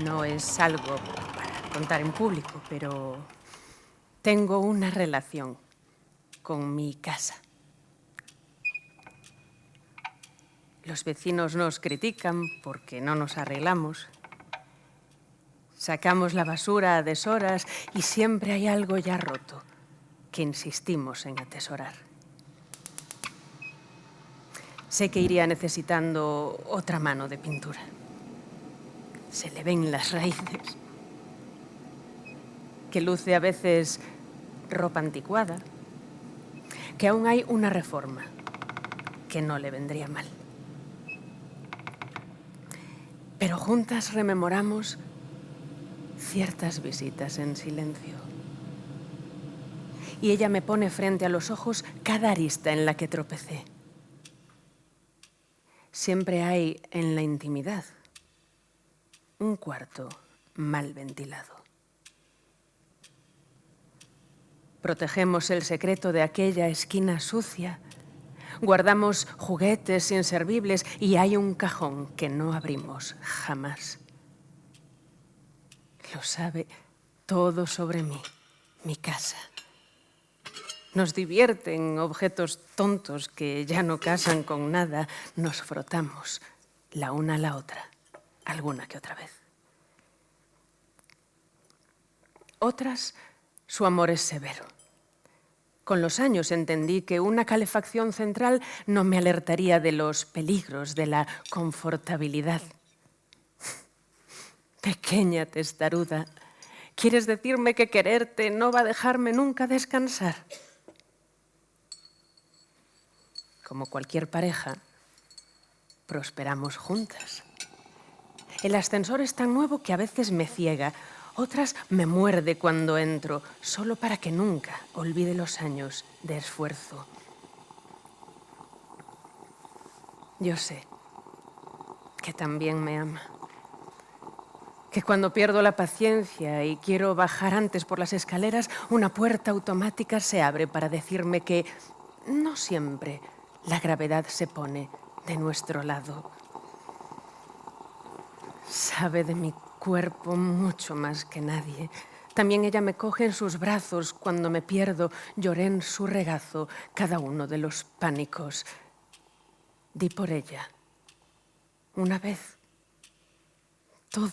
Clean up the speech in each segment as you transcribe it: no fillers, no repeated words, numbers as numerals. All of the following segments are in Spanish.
No es algo para contar en público, pero tengo una relación con mi casa. Los vecinos nos critican porque no nos arreglamos. Sacamos la basura a deshoras y siempre hay algo ya roto que insistimos en atesorar. Sé que iría necesitando otra mano de pintura. Se le ven las raíces. Que luce a veces ropa anticuada. Que aún hay una reforma que no le vendría mal. Pero juntas rememoramos ciertas visitas en silencio. Y ella me pone frente a los ojos cada arista en la que tropecé. Siempre hay en la intimidad un cuarto mal ventilado. Protegemos el secreto de aquella esquina sucia. Guardamos juguetes inservibles y hay un cajón que no abrimos jamás. Lo sabe todo sobre mí, mi casa. Nos divierten objetos tontos que ya no casan con nada. Nos frotamos la una a la otra, alguna que otra vez. Otras, su amor es severo. Con los años entendí que una calefacción central no me alertaría de los peligros de la confortabilidad. Pequeña testaruda, ¿quieres decirme que quererte no va a dejarme nunca descansar? Como cualquier pareja, prosperamos juntas. El ascensor es tan nuevo que a veces me ciega, otras me muerde cuando entro, solo para que nunca olvide los años de esfuerzo. Yo sé que también me ama. Que cuando pierdo la paciencia y quiero bajar antes por las escaleras, una puerta automática se abre para decirme que no siempre la gravedad se pone de nuestro lado. Sabe de mi cuerpo mucho más que nadie. También ella me coge en sus brazos cuando me pierdo. Lloré en su regazo cada uno de los pánicos. Di por ella una vez todo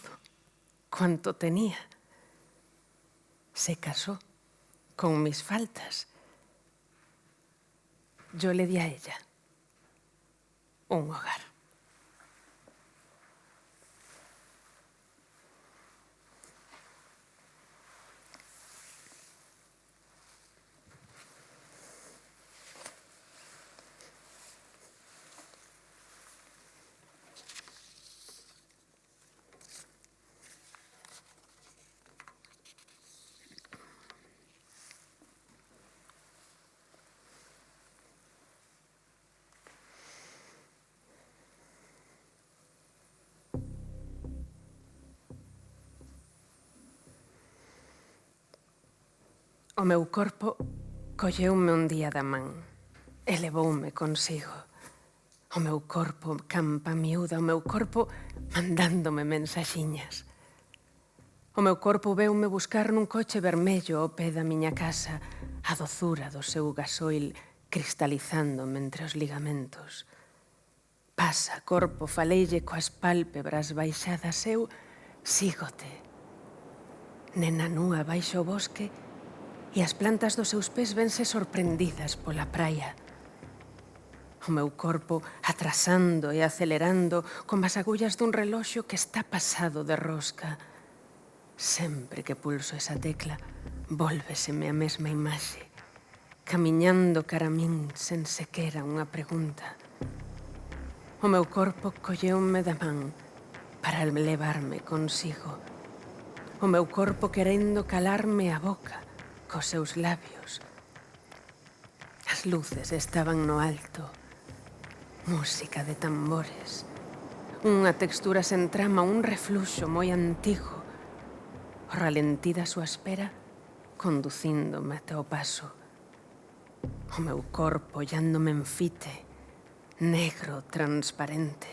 cuanto tenía. Se casó con mis faltas. Yo le di a ella un hogar. O meu corpo colleume un día da man e levoume consigo. O meu corpo campa miúda, o meu corpo mandándome mensaxiñas. O meu corpo veume buscar nun coche vermello ao pé da miña casa, a dozura do seu gasoil cristalizándome entre os ligamentos. Pasa, corpo, faleille coas pálpebras baixadas, eu sígote. Nena núa baixo o bosque e as plantas dos seus pés vense sorprendidas pola praia. O meu corpo atrasando e acelerando como as agullas dun reloxo que está pasado de rosca. Sempre que pulso esa tecla, vólveseme a mesma imaxe, camiñando cara a min sen sequera unha pregunta. O meu corpo colleume da man para levarme consigo. O meu corpo querendo calarme a boca cos seus labios. As luces estaban no alto. Música de tambores. Unha textura sen trama, un refluxo moi antigo. O ralentí da súa espera, conducíndome até o paso. O meu corpo llándome en fite, negro, transparente.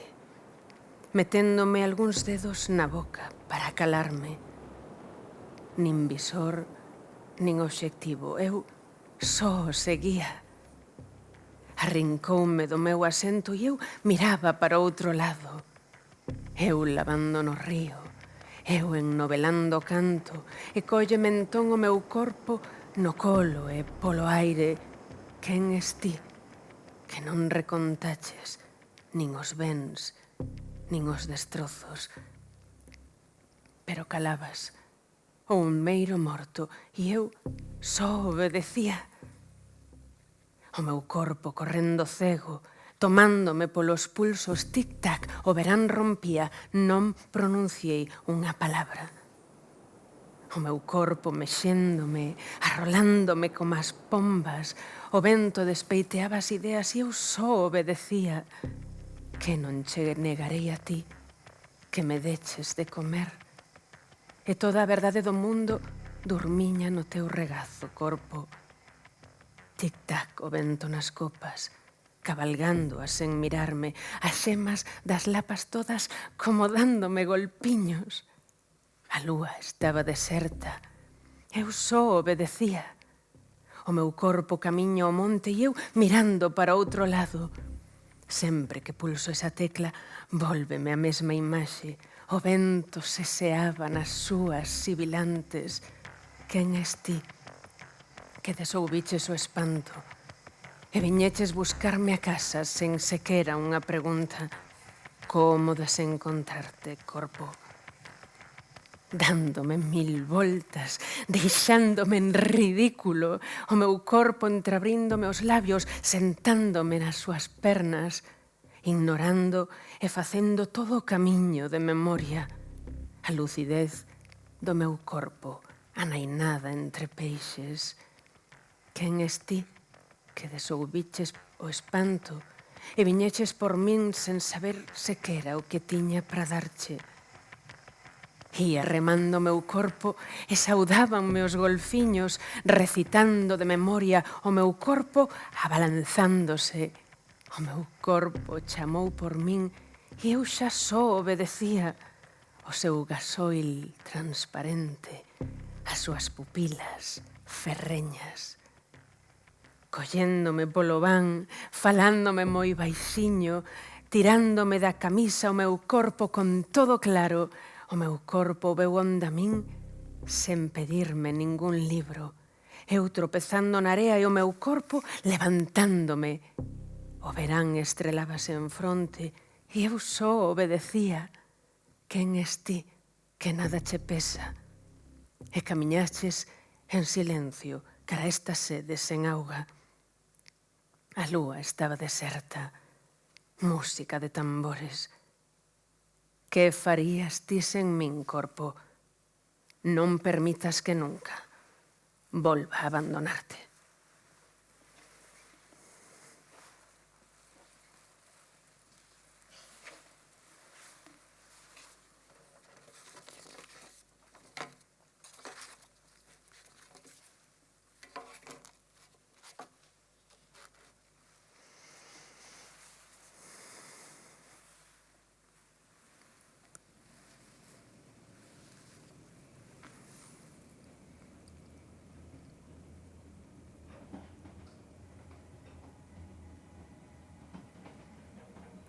Meténdome algúns dedos na boca para calarme. Nin visor, nin obxectivo. Eu só o seguía. Arrincoume do meu asento e eu miraba para outro lado. Eu lavando no río, eu ennovelando o canto, e colleme entón o meu corpo no colo e polo aire. Quen es ti, que non recontaches nin os bens, nin os destrozos. Pero calabas o un meiro morto e eu só obedecía. O meu corpo correndo cego, tomándome polos pulsos tic-tac, o verán rompía, non pronunciei unha palabra. O meu corpo mexéndome, arrolándome como as pombas, o vento despeiteaba as ideas e eu só obedecía. Que non che negarei a ti, que me deches de comer. E toda a verdade do mundo dormiña no teu regazo, corpo. Tic-tac o vento nas copas, cabalgándoas sen mirarme, as xemas das lapas todas como dándome golpiños. A lúa estaba deserta, eu só obedecía. O meu corpo camiña ao monte e eu mirando para outro lado. Sempre que pulso esa tecla, vólveme a mesma imaxe. O vento seseaba nas súas sibilantes. Quen es ti, que desouviches o espanto e viñeches buscarme a casa sen sequera unha pregunta? Como desencontrarte, corpo? Dándome 1000 voltas, deixándome en ridículo, o meu corpo entreabríndome os labios, sentándome nas súas pernas, ignorando e facendo todo o camiño de memoria. A lucidez do meu corpo, anainada entre peixes. Quen es ti, que desouviches o espanto e viñeches por min sen saber sequera o que tiña para darche? Ia remando o meu corpo e saudábanme os golfiños, recitando de memoria o meu corpo abalanzándose. O meu corpo chamou por min e eu xa só obedecía. O seu gasoil transparente, as súas pupilas ferreñas. Colléndome polo van, falándome moi baixiño, tirándome da camisa o meu corpo con todo claro. O meu corpo veu onda a min sen pedirme ningún libro. Eu tropezando na area e o meu corpo levantándome. O verán estrelábase en fronte e eu só obedecía. Quen es ti, que nada che pesa? E camiñaches en silencio cara a esta sede sen auga. A lúa estaba deserta, música de tambores. Que farías ti sen min, corpo? Non permitas que nunca volva a abandonarte.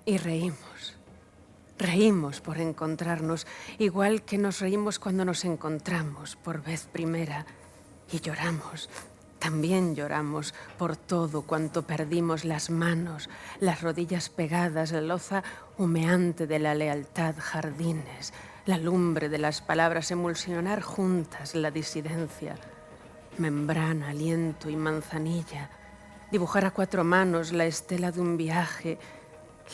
Y reímos. Reímos por encontrarnos, igual que nos reímos cuando nos encontramos por vez primera. Y lloramos, también lloramos por todo cuanto perdimos: las manos, las rodillas pegadas, la loza humeante de la lealtad, jardines, la lumbre de las palabras, emulsionar juntas la disidencia. Membrana, aliento y manzanilla, dibujar a 4 manos la estela de un viaje.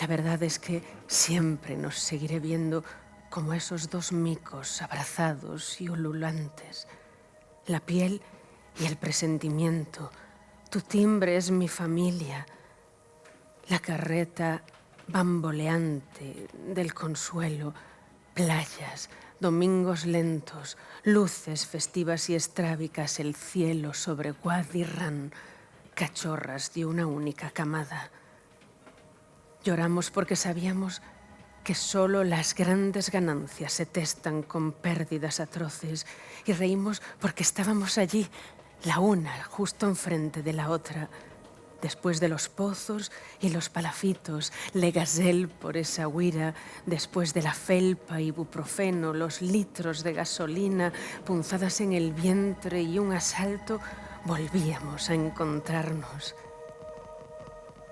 La verdad es que siempre nos seguiré viendo como esos 2 micos abrazados y ululantes. La piel y el presentimiento. Tu timbre es mi familia. La carreta bamboleante del consuelo. Playas, domingos lentos, luces festivas y estrábicas, el cielo sobre Wadi Ran, cachorras de una única camada. Lloramos porque sabíamos que solo las grandes ganancias se testan con pérdidas atroces, y reímos porque estábamos allí, la una justo enfrente de la otra, después de los pozos y los palafitos, Legasel por esa huira, después de la felpa, ibuprofeno, los litros de gasolina, punzadas en el vientre y un asalto, volvíamos a encontrarnos.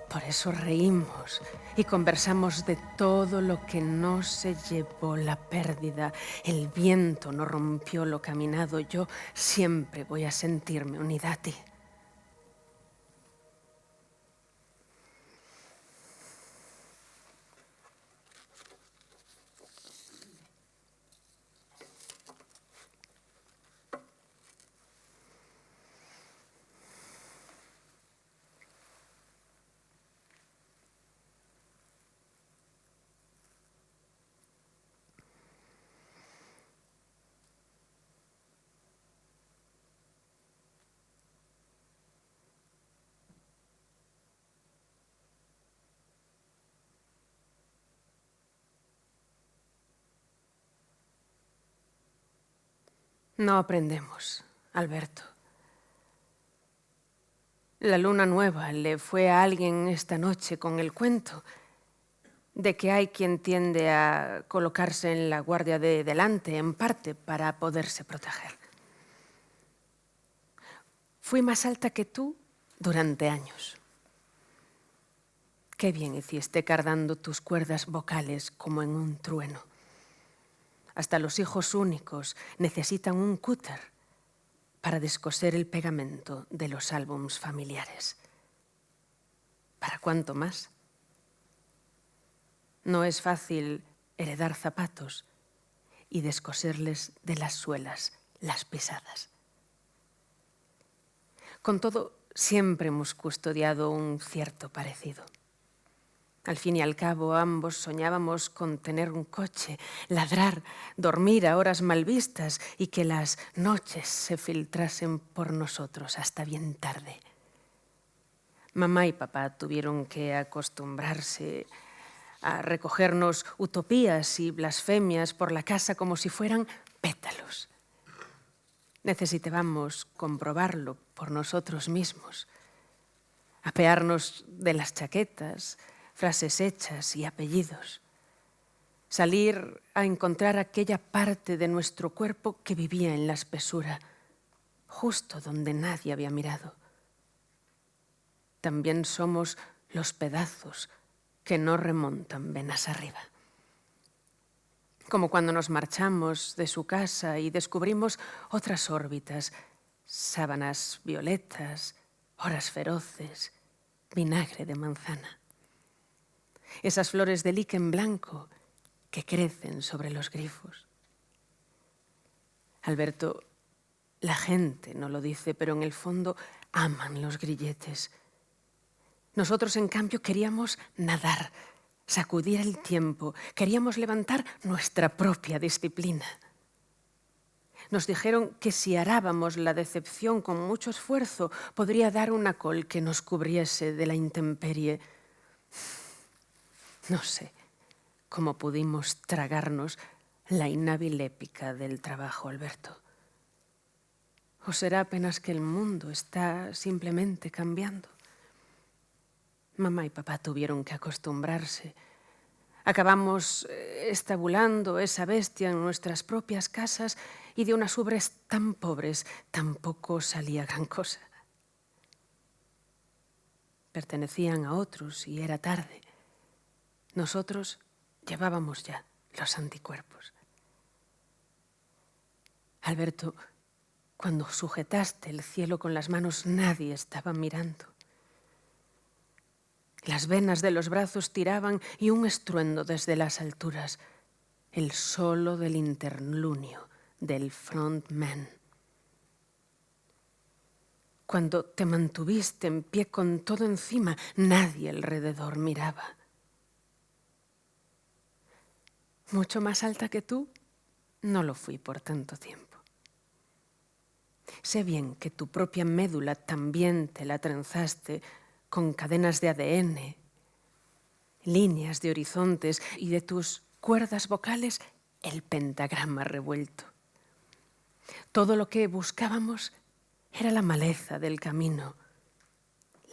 Por eso reímos y conversamos de todo lo que no se llevó la pérdida. El viento no rompió lo caminado. Yo siempre voy a sentirme unida a ti. No aprendemos, Alberto. La luna nueva le fue a alguien esta noche con el cuento de que hay quien tiende a colocarse en la guardia de delante, en parte, para poderse proteger. Fui más alta que tú durante años. Qué bien hiciste cardando tus cuerdas vocales como en un trueno. Hasta los hijos únicos necesitan un cúter para descoser el pegamento de los álbums familiares. ¿Para cuánto más? No es fácil heredar zapatos y descoserles de las suelas las pisadas. Con todo, siempre hemos custodiado un cierto parecido. Al fin y al cabo, ambos soñábamos con tener un coche, ladrar, dormir a horas mal vistas y que las noches se filtrasen por nosotros hasta bien tarde. Mamá y papá tuvieron que acostumbrarse a recogernos utopías y blasfemias por la casa como si fueran pétalos. Necesitábamos comprobarlo por nosotros mismos, apearnos de las chaquetas, frases hechas y apellidos, salir a encontrar aquella parte de nuestro cuerpo que vivía en la espesura, justo donde nadie había mirado. También somos los pedazos que no remontan venas arriba. Como cuando nos marchamos de su casa y descubrimos otras órbitas, sábanas violetas, horas feroces, vinagre de manzana. Esas flores de liquen blanco que crecen sobre los grifos. Alberto, la gente no lo dice, pero en el fondo aman los grilletes. Nosotros, en cambio, queríamos nadar, sacudir el tiempo, queríamos levantar nuestra propia disciplina. Nos dijeron que si arábamos la decepción con mucho esfuerzo, podría dar una col que nos cubriese de la intemperie. No sé cómo pudimos tragarnos la inhábil épica del trabajo, Alberto. ¿O será apenas que el mundo está simplemente cambiando? Mamá y papá tuvieron que acostumbrarse. Acabamos estabulando esa bestia en nuestras propias casas y de unas ubres tan pobres tampoco salía gran cosa. Pertenecían a otros y era tarde. Nosotros llevábamos ya los anticuerpos. Alberto, cuando sujetaste el cielo con las manos, nadie estaba mirando. Las venas de los brazos tiraban y un estruendo desde las alturas. El solo del interlunio del frontman. Cuando te mantuviste en pie con todo encima, nadie alrededor miraba. Mucho más alta que tú, no lo fui por tanto tiempo. Sé bien que tu propia médula también te la trenzaste con cadenas de ADN, líneas de horizontes, y de tus cuerdas vocales, el pentagrama revuelto. Todo lo que buscábamos era la maleza del camino,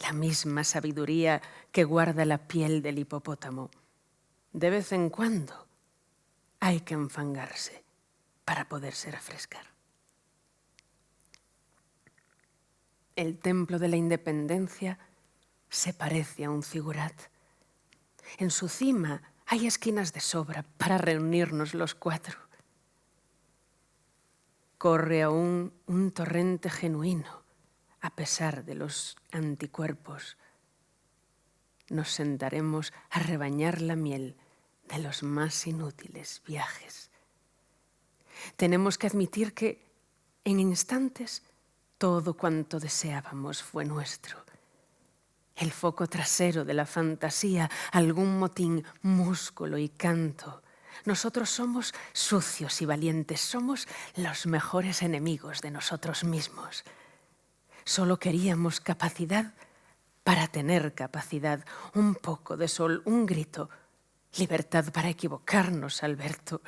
la misma sabiduría que guarda la piel del hipopótamo. De vez en cuando hay que enfangarse para poderse refrescar. El templo de la independencia se parece a un zigurat. En su cima hay esquinas de sobra para reunirnos los cuatro. Corre aún un torrente genuino, a pesar de los anticuerpos. Nos sentaremos a rebañar la miel de los más inútiles viajes. Tenemos que admitir que, en instantes, todo cuanto deseábamos fue nuestro. El foco trasero de la fantasía, algún motín, músculo y canto. Nosotros somos sucios y valientes, somos los mejores enemigos de nosotros mismos. Solo queríamos capacidad para tener capacidad, un poco de sol, un grito. Libertad para equivocarnos, Alberto,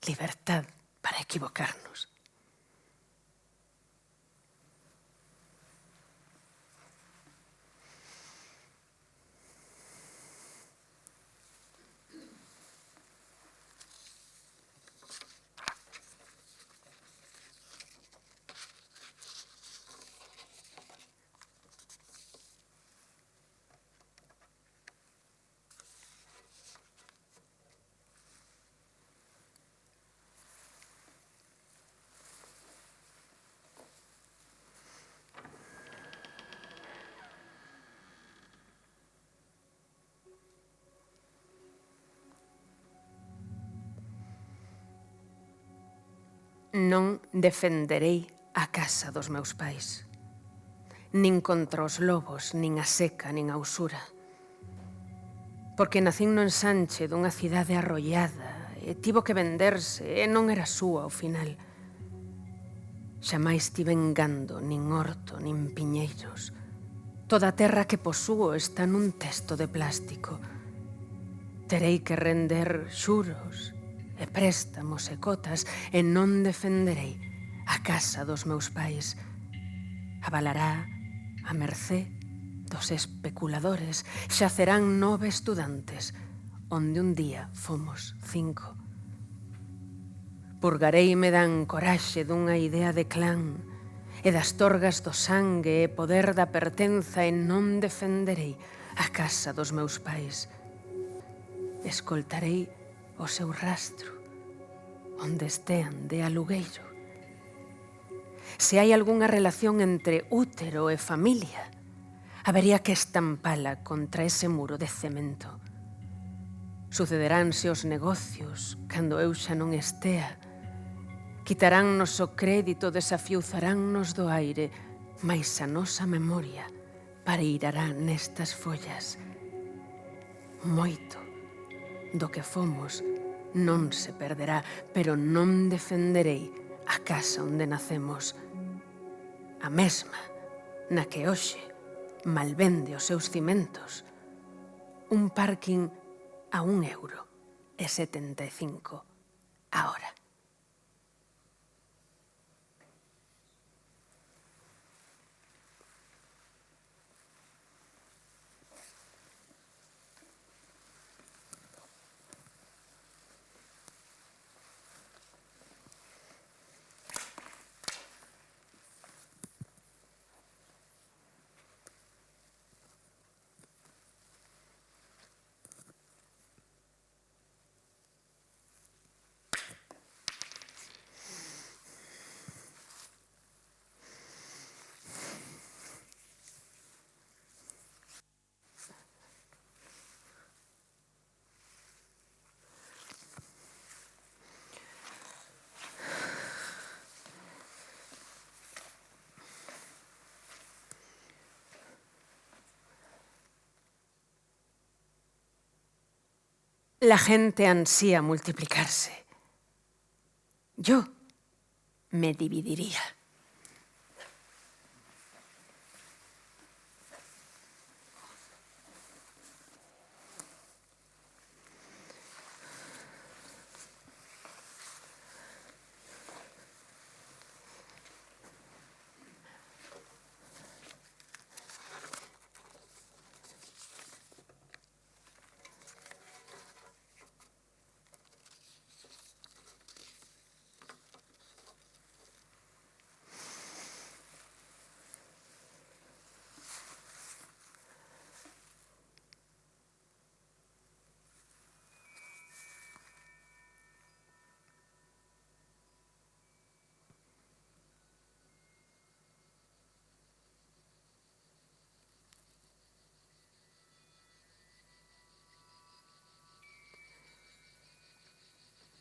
libertad para equivocarnos. Non defenderei a casa dos meus pais, nin contra os lobos, nin a seca, nin a usura. Porque nacín no ensanche dunha cidade arrollada e tivo que venderse e non era súa ao final. Xamais tiven gando, nin horto, nin piñeiros. Toda a terra que posúo está nun testo de plástico. Terei que render xuros e préstamos e cotas e non defenderei a casa dos meus pais. Avalará a mercé dos especuladores, xacerán 9 estudantes, onde un día fomos 5. Purgareime da ancoraxe dunha idea de clan e das torgas do sangue e poder da pertenza e non defenderei a casa dos meus pais. Escoltarei o seu rastro onde estean de alugueiro. Se hai algunha relación entre útero e familia, habería que estampala contra ese muro de cemento. Sucederánse os negocios cando eu xa non estea. Quitaránnos o crédito, desafiuzaránnos do aire, mais a nosa memoria pareirará nestas follas. Moito do que fomos non se perderá, pero non defenderei a casa onde nacemos. A mesma na que hoxe malvende os seus cimentos. Un parking a €1,75 a hora. La gente ansía multiplicarse. Yo me dividiría.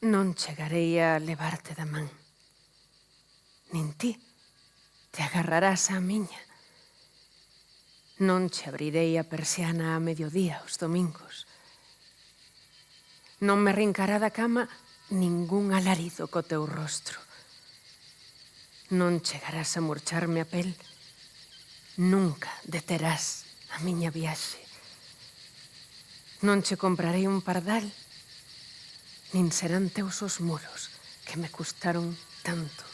Non chegarei a levarte da man. Nin ti te agarrarás á miña. Non che abrirei a persiana a mediodía os domingos. Non me arrincará da cama ningún alarido co teu rostro. Non chegarás a murcharme a pel. Nunca deterás a miña viaxe. Non che comprarei un pardal, nin serán teus os muros que me custaron tanto.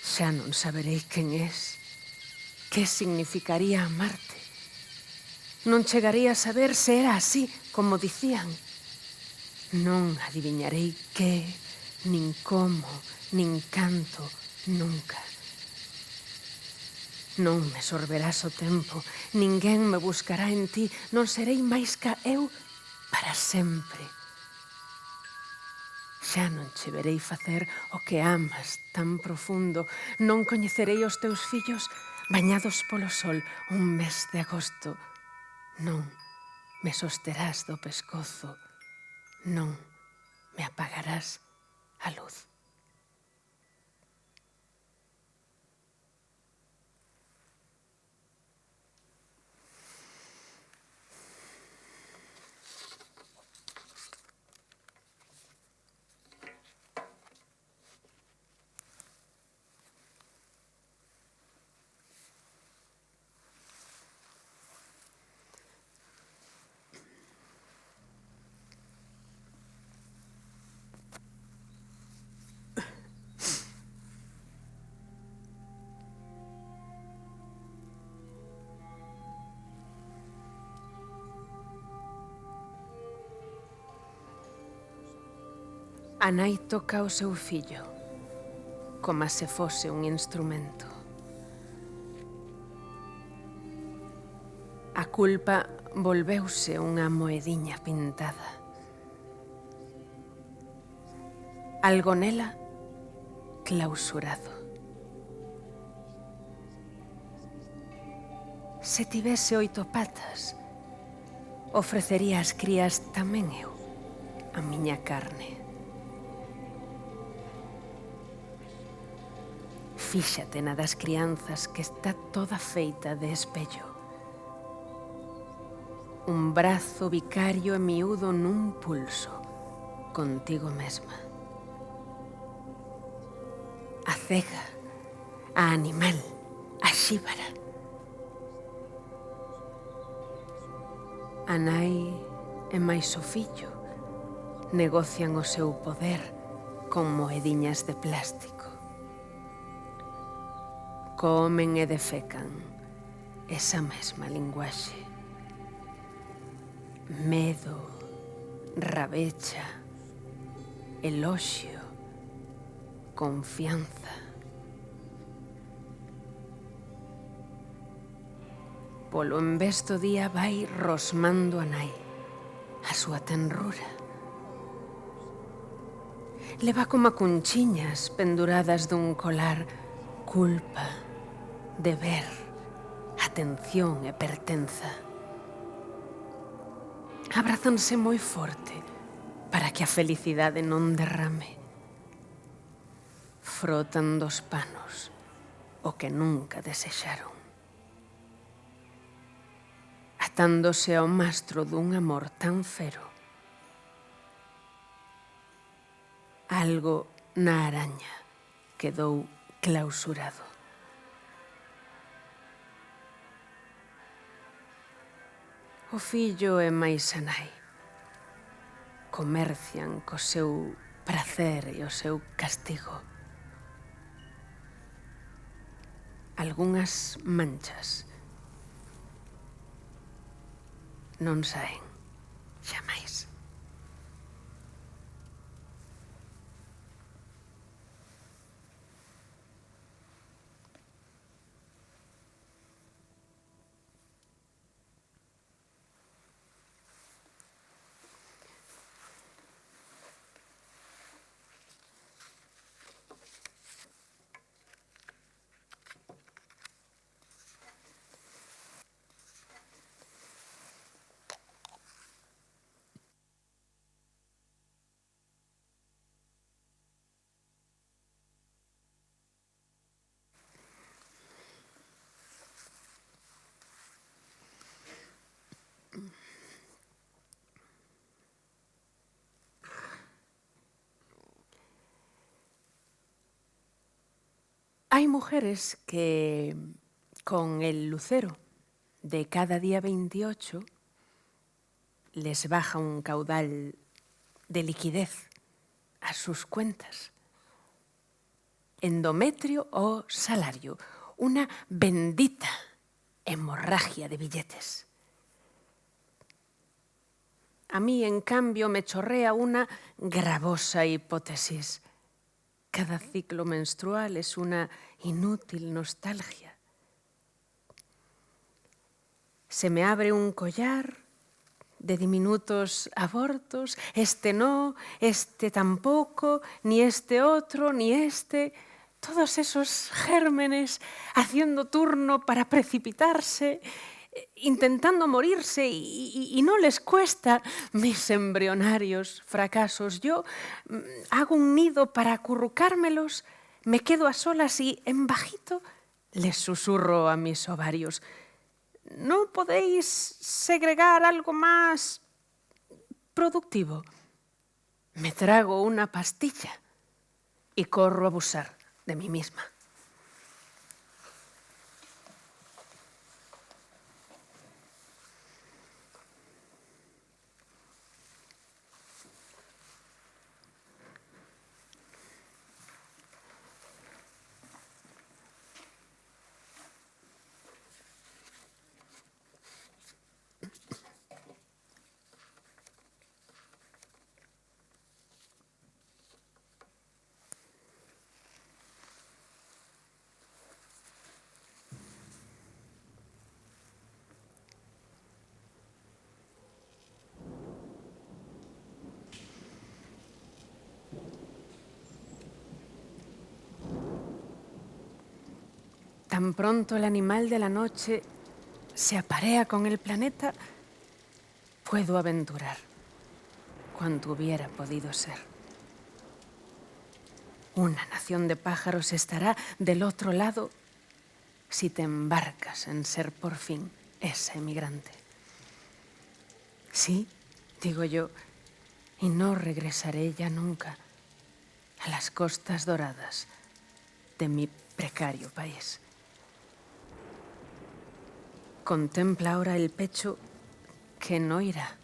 Xa non saberei quen és, que significaría amarte. Non chegarei a saber se era así como dicían. Non adiviñarei que, nin como, nin canto, nunca. Non me sorberás o tempo, ninguén me buscará en ti, non serei máis ca eu para sempre. Xa non che verei facer o que amas tan profundo, non coñecerei os teus fillos bañados polo sol un mes de agosto. Non me sosterás do pescozo, non me apagarás a luz. A nai toca o seu fillo, como se fose un instrumento. A culpa volveuse unha moediña pintada. Algo nela clausurado. Se tivese 8 patas, ofrecería as crías tamén eu, a miña carne. Fíxate na das crianzas que está toda feita de espello. Un brazo vicario e miúdo nun pulso, contigo mesma. A cega, a animal, a xíbara. A nai e máis o fillo negocian o seu poder con moediñas de plástico. Comen e defecan esa mesma linguaxe. Medo, rabecha, eloxio, confianza. Polo envesto día vai rosmando a nai, a súa tenrura. Leva como cunchiñas penduradas dun colar culpa, deber, atención e pertenza. Abrazanse moi forte para que a felicidade non derrame. Frotan dos panos o que nunca desexaron. Atándose ao mastro dun amor tan fero. Algo na araña quedou clausurado. O fillo e máis a nai comercian co seu prazer e o seu castigo. Algunhas manchas non saen xamais. Hay mujeres que con el lucero de cada día 28 les baja un caudal de liquidez a sus cuentas. Endometrio o salario, una bendita hemorragia de billetes. A mí, en cambio, me chorrea una gravosa hipótesis. Cada ciclo menstrual es una inútil nostalgia. Se me abre un collar de diminutos abortos, este no, este tampoco, ni este otro, ni este. Todos esos gérmenes haciendo turno para precipitarse, intentando morirse y no les cuesta mis embrionarios fracasos. Yo hago un nido para acurrucármelos, me quedo a solas y en bajito les susurro a mis ovarios: ¿no podéis segregar algo más productivo? Me trago una pastilla y corro a abusar de mí misma. Tan pronto el animal de la noche se aparea con el planeta, puedo aventurar cuanto hubiera podido ser. Una nación de pájaros estará del otro lado si te embarcas en ser por fin ese emigrante. Sí, digo yo, y no regresaré ya nunca a las costas doradas de mi precario país. Contempla ahora el pecho que no irá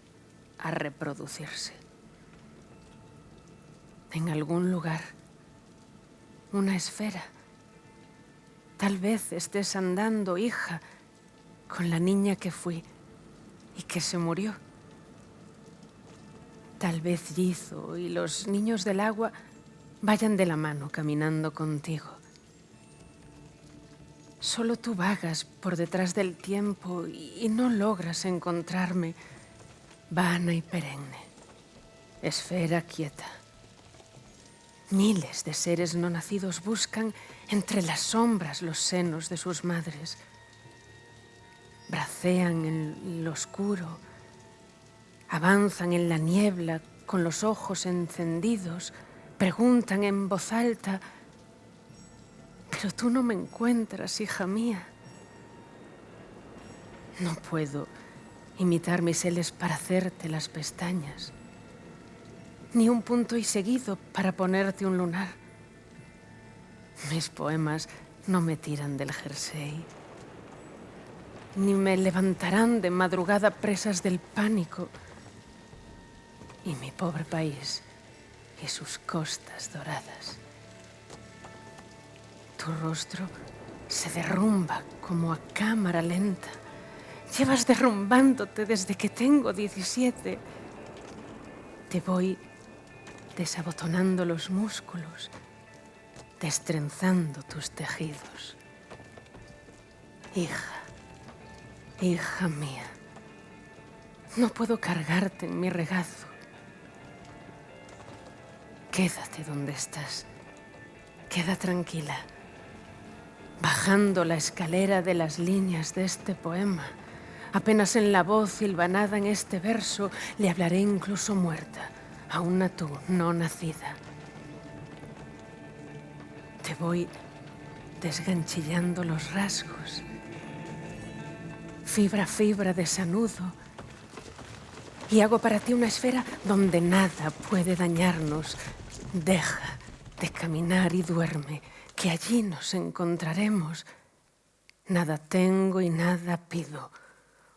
a reproducirse. En algún lugar, una esfera. Tal vez estés andando, hija, con la niña que fui y que se murió. Tal vez Gizo y los niños del agua vayan de la mano caminando contigo. Solo tú vagas por detrás del tiempo y no logras encontrarme, vana y perenne, esfera quieta. Miles de seres no nacidos buscan entre las sombras los senos de sus madres. Bracean en lo oscuro, avanzan en la niebla con los ojos encendidos, preguntan en voz alta: «Pero tú no me encuentras, hija mía». No puedo imitar mis heles para hacerte las pestañas, ni un punto y seguido para ponerte un lunar. Mis poemas no me tiran del jersey, ni me levantarán de madrugada presas del pánico. Y mi pobre país y sus costas doradas. Tu rostro se derrumba como a cámara lenta. Llevas derrumbándote desde que tengo 17. Te voy desabotonando los músculos, destrenzando tus tejidos. Hija, hija mía, no puedo cargarte en mi regazo. Quédate donde estás, queda tranquila, bajando la escalera de las líneas de este poema. Apenas en la voz hilvanada en este verso le hablaré incluso muerta a una tú no nacida. Te voy desganchillando los rasgos, fibra a fibra desanudo, y hago para ti una esfera donde nada puede dañarnos. Deja de caminar y duerme, que allí nos encontraremos. Nada tengo y nada pido,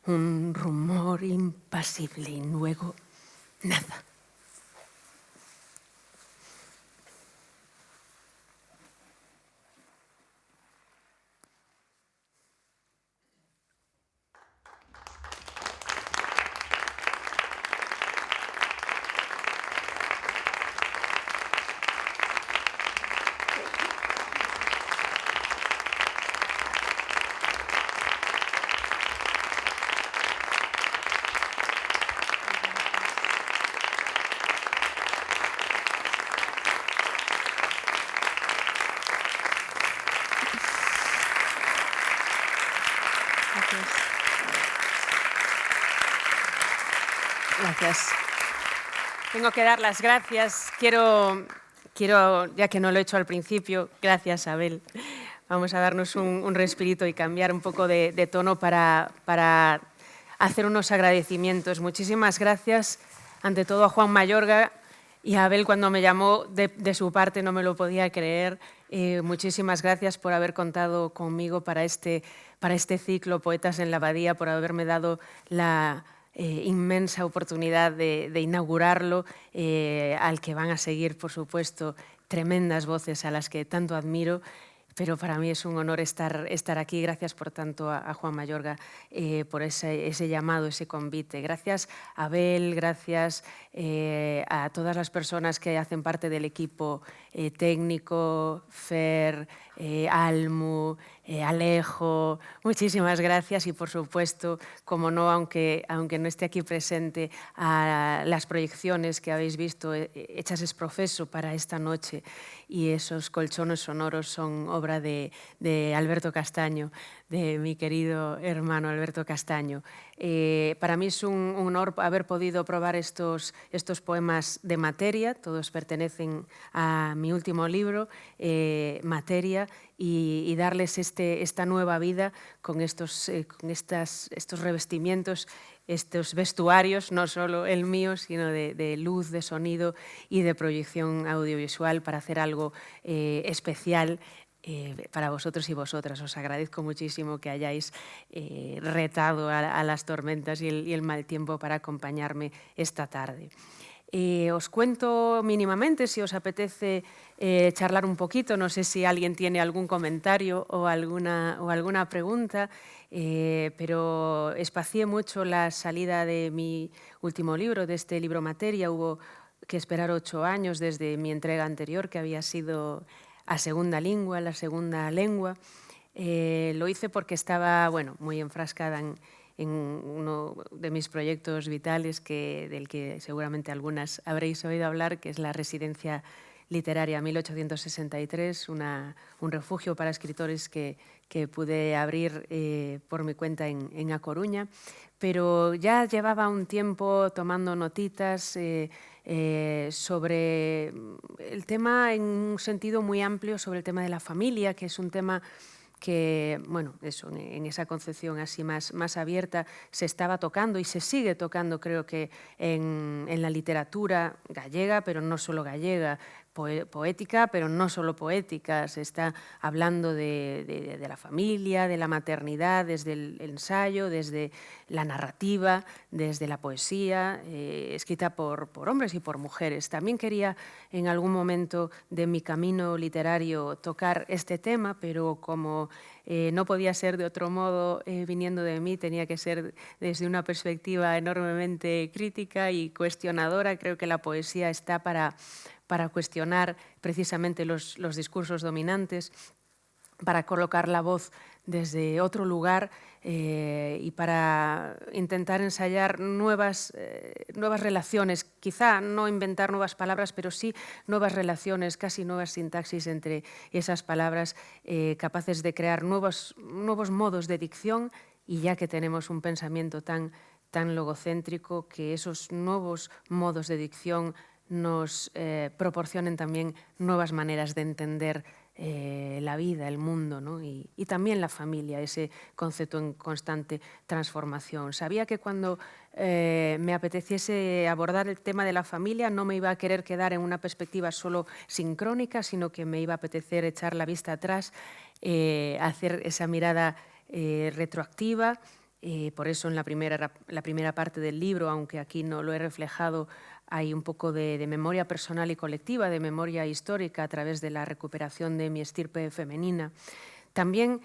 un rumor impasible y luego nada. Gracias. Tengo que dar las gracias. Quiero, ya que no lo he hecho al principio, gracias, Abel. Vamos a darnos un respirito y cambiar un poco de tono para hacer unos agradecimientos. Muchísimas gracias, ante todo, a Juan Mayorga y a Abel cuando me llamó de su parte, no me lo podía creer. Muchísimas gracias por haber contado conmigo para este ciclo Poetas en la Abadía, por haberme dado la inmensa oportunidad de inaugurarlo, al que van a seguir, por supuesto, tremendas voces a las que tanto admiro. Pero para mí es un honor estar aquí. Gracias, por tanto, a Juan Mayorga por ese llamado, ese convite. Gracias, Abel, gracias a todas las personas que hacen parte del equipo técnico, Fer, Almu, Alejo. Muchísimas gracias y, por supuesto, como no, aunque no esté aquí presente, a las proyecciones que habéis visto hechas ex profeso para esta noche, y esos colchones sonoros son obra de Alberto Castaño, de mi querido hermano Alberto Castaño. Para mí es un honor haber podido probar estos poemas de Materia. Todos pertenecen a mi último libro, Materia, y darles esta nueva vida con estos revestimientos, estos vestuarios, no solo el mío, sino de luz, de sonido y de proyección audiovisual, para hacer algo especial para vosotros y vosotras. Os agradezco muchísimo que hayáis retado a las tormentas y el mal tiempo para acompañarme esta tarde. Os cuento mínimamente, si os apetece charlar un poquito. No sé si alguien tiene algún comentario o alguna pregunta, pero espacié mucho la salida de mi último libro, de este libro Materia. Hubo que esperar 8 años desde mi entrega anterior, que había sido a segunda lengua, la segunda lengua. Lo hice porque estaba muy enfrascada en uno de mis proyectos vitales, del que seguramente algunas habréis oído hablar, que es la Residencia Literaria 1863, un refugio para escritores que pude abrir por mi cuenta en A Coruña. Pero ya llevaba un tiempo tomando notitas sobre el tema, en un sentido muy amplio, sobre el tema de la familia, que es un tema que, en esa concepción así más abierta se estaba tocando y se sigue tocando, creo que, en la literatura gallega, pero no solo gallega, poética, pero no solo poética. Se está hablando de la familia, de la maternidad, desde el ensayo, desde la narrativa, desde la poesía, escrita por hombres y por mujeres. También quería, en algún momento de mi camino literario, tocar este tema, pero como no podía ser de otro modo viniendo de mí, tenía que ser desde una perspectiva enormemente crítica y cuestionadora. Creo que la poesía está para cuestionar precisamente los discursos dominantes, para colocar la voz desde otro lugar y para intentar ensayar nuevas relaciones, quizá no inventar nuevas palabras, pero sí nuevas relaciones, casi nuevas sintaxis entre esas palabras, capaces de crear nuevos modos de dicción. Y ya que tenemos un pensamiento tan logocéntrico, que esos nuevos modos de dicción nos proporcionen también nuevas maneras de entender la vida, el mundo, ¿no? y también la familia, ese concepto en constante transformación. Sabía que cuando me apeteciese abordar el tema de la familia, no me iba a querer quedar en una perspectiva solo sincrónica, sino que me iba a apetecer echar la vista atrás, hacer esa mirada retroactiva. Por eso en la primera parte del libro, aunque aquí no lo he reflejado, hay un poco de memoria personal y colectiva, de memoria histórica a través de la recuperación de mi estirpe femenina. También,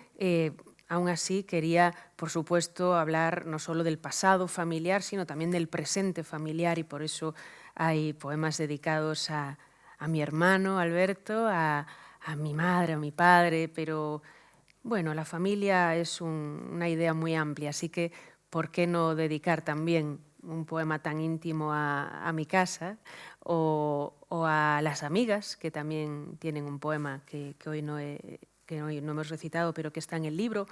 aún así, quería, por supuesto, hablar no solo del pasado familiar, sino también del presente familiar, y por eso hay poemas dedicados a mi hermano Alberto, a mi madre, a mi padre, pero bueno, la familia es una idea muy amplia, así que ¿por qué no dedicar también un poema tan íntimo a mi casa o a las amigas, que también tienen un poema que hoy no hemos recitado, pero que está en el libro,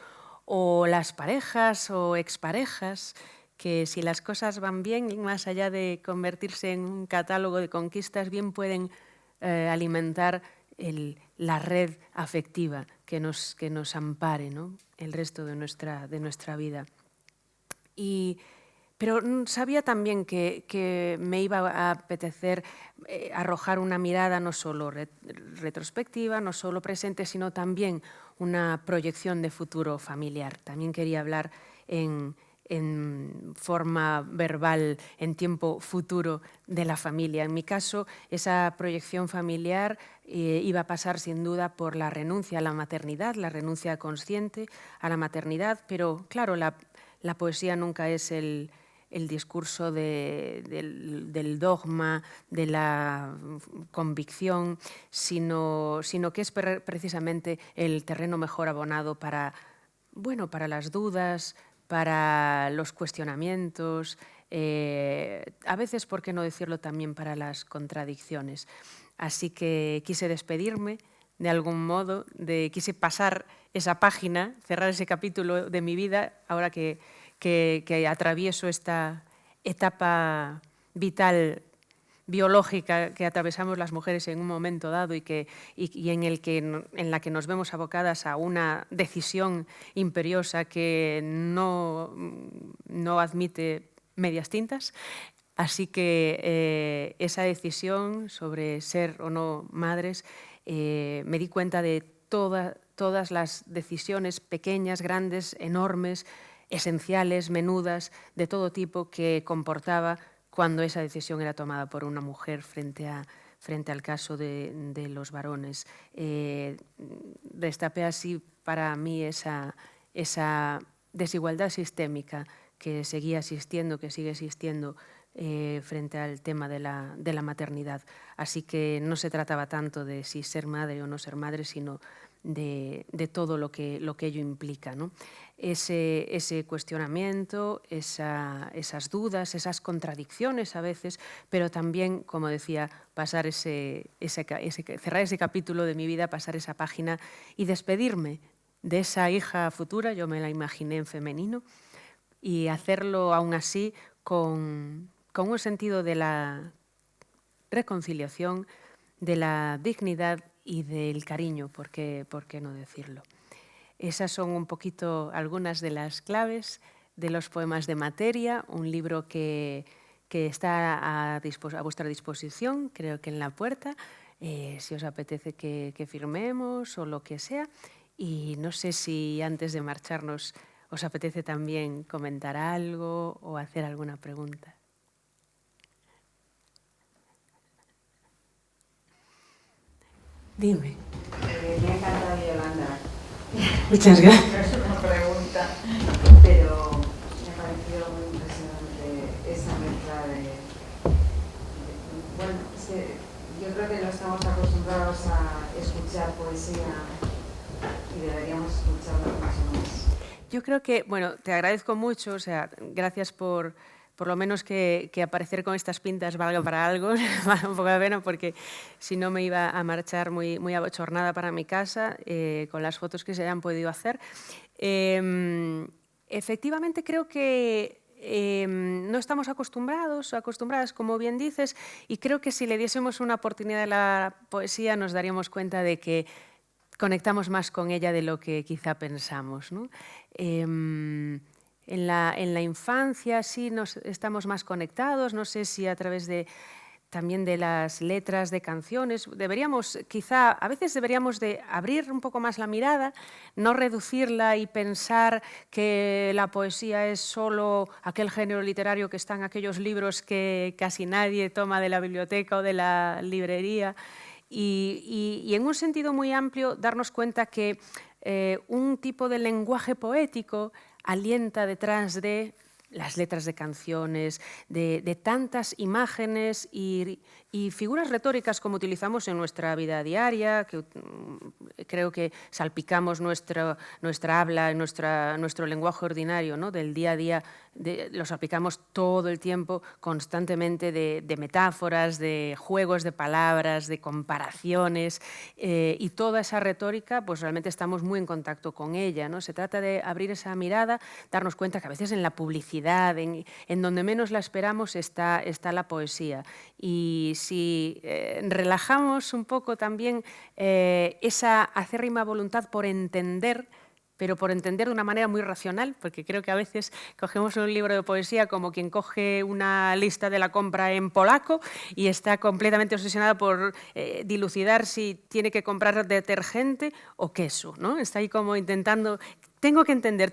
o las parejas o exparejas, que si las cosas van bien, más allá de convertirse en un catálogo de conquistas, bien pueden alimentar la red afectiva que nos ampare, ¿no?, el resto de nuestra vida. Pero sabía también que me iba a apetecer arrojar una mirada no solo retrospectiva, no solo presente, sino también una proyección de futuro familiar. También quería hablar en forma verbal, en tiempo futuro, de la familia. En mi caso, esa proyección familiar iba a pasar sin duda por la renuncia a la maternidad, la renuncia consciente a la maternidad, pero claro, la poesía nunca es el discurso del dogma, de la convicción, sino que es precisamente el terreno mejor abonado para las dudas, para los cuestionamientos, a veces, ¿por qué no decirlo también, para las contradicciones? Así que quise despedirme de algún modo, quise pasar esa página, cerrar ese capítulo de mi vida, ahora que atravieso esta etapa vital biológica que atravesamos las mujeres en un momento dado y en la que nos vemos abocadas a una decisión imperiosa que no admite medias tintas. Así que esa decisión sobre ser o no madres, me di cuenta de todas las decisiones pequeñas, grandes, enormes, esenciales, menudas, de todo tipo, que comportaba cuando esa decisión era tomada por una mujer frente al caso de los varones. Destapé así para mí esa desigualdad sistémica que seguía existiendo, que sigue existiendo frente al tema de la maternidad. Así que no se trataba tanto de si ser madre o no ser madre, sino de todo lo que ello implica, ¿no? Ese cuestionamiento, esas dudas, esas contradicciones a veces, pero también, como decía, cerrar ese capítulo de mi vida, pasar esa página y despedirme de esa hija futura, yo me la imaginé en femenino, y hacerlo aún así con un sentido de la reconciliación, de la dignidad y del cariño, ¿por qué no decirlo? Esas son un poquito algunas de las claves de los poemas de materia, un libro que está a vuestra disposición, creo que en la puerta, si os apetece que firmemos o lo que sea. Y no sé si antes de marcharnos os apetece también comentar algo o hacer alguna pregunta. Dime. Me ha encantado, Yolanda. Muchas gracias. No es una pregunta, pero me ha parecido muy impresionante esa mezcla de... Bueno, yo creo que no estamos acostumbrados a escuchar poesía y deberíamos escucharla mucho más. Yo creo que, bueno, te agradezco mucho, o sea, gracias por lo menos que aparecer con estas pintas valga para algo, vale un poco la pena, porque si no me iba a marchar muy abochornada para mi casa con las fotos que se hayan podido hacer. Efectivamente, creo que no estamos acostumbradas, como bien dices, y creo que si le diésemos una oportunidad a la poesía nos daríamos cuenta de que conectamos más con ella de lo que quizá pensamos, ¿no? en la infancia sí estamos más conectados, no sé si a través también de las letras de canciones. A veces deberíamos de abrir un poco más la mirada, no reducirla y pensar que la poesía es solo aquel género literario que está en aquellos libros que casi nadie toma de la biblioteca o de la librería. Y en un sentido muy amplio, darnos cuenta que un tipo de lenguaje poético alienta detrás de las letras de canciones, de tantas imágenes y figuras retóricas como utilizamos en nuestra vida diaria, que creo que salpicamos nuestra habla, nuestro lenguaje ordinario, ¿no? Del día a día, lo salpicamos todo el tiempo, constantemente, de metáforas, de juegos de palabras, de comparaciones, y toda esa retórica, pues realmente estamos muy en contacto con ella, ¿no? Se trata de abrir esa mirada, darnos cuenta que a veces en la publicidad, en donde menos la esperamos, está la poesía. Y si relajamos un poco también esa acérrima voluntad por entender, pero por entender de una manera muy racional, porque creo que a veces cogemos un libro de poesía como quien coge una lista de la compra en polaco y está completamente obsesionada por dilucidar si tiene que comprar detergente o queso, ¿no? Está ahí como intentando, tengo que entender,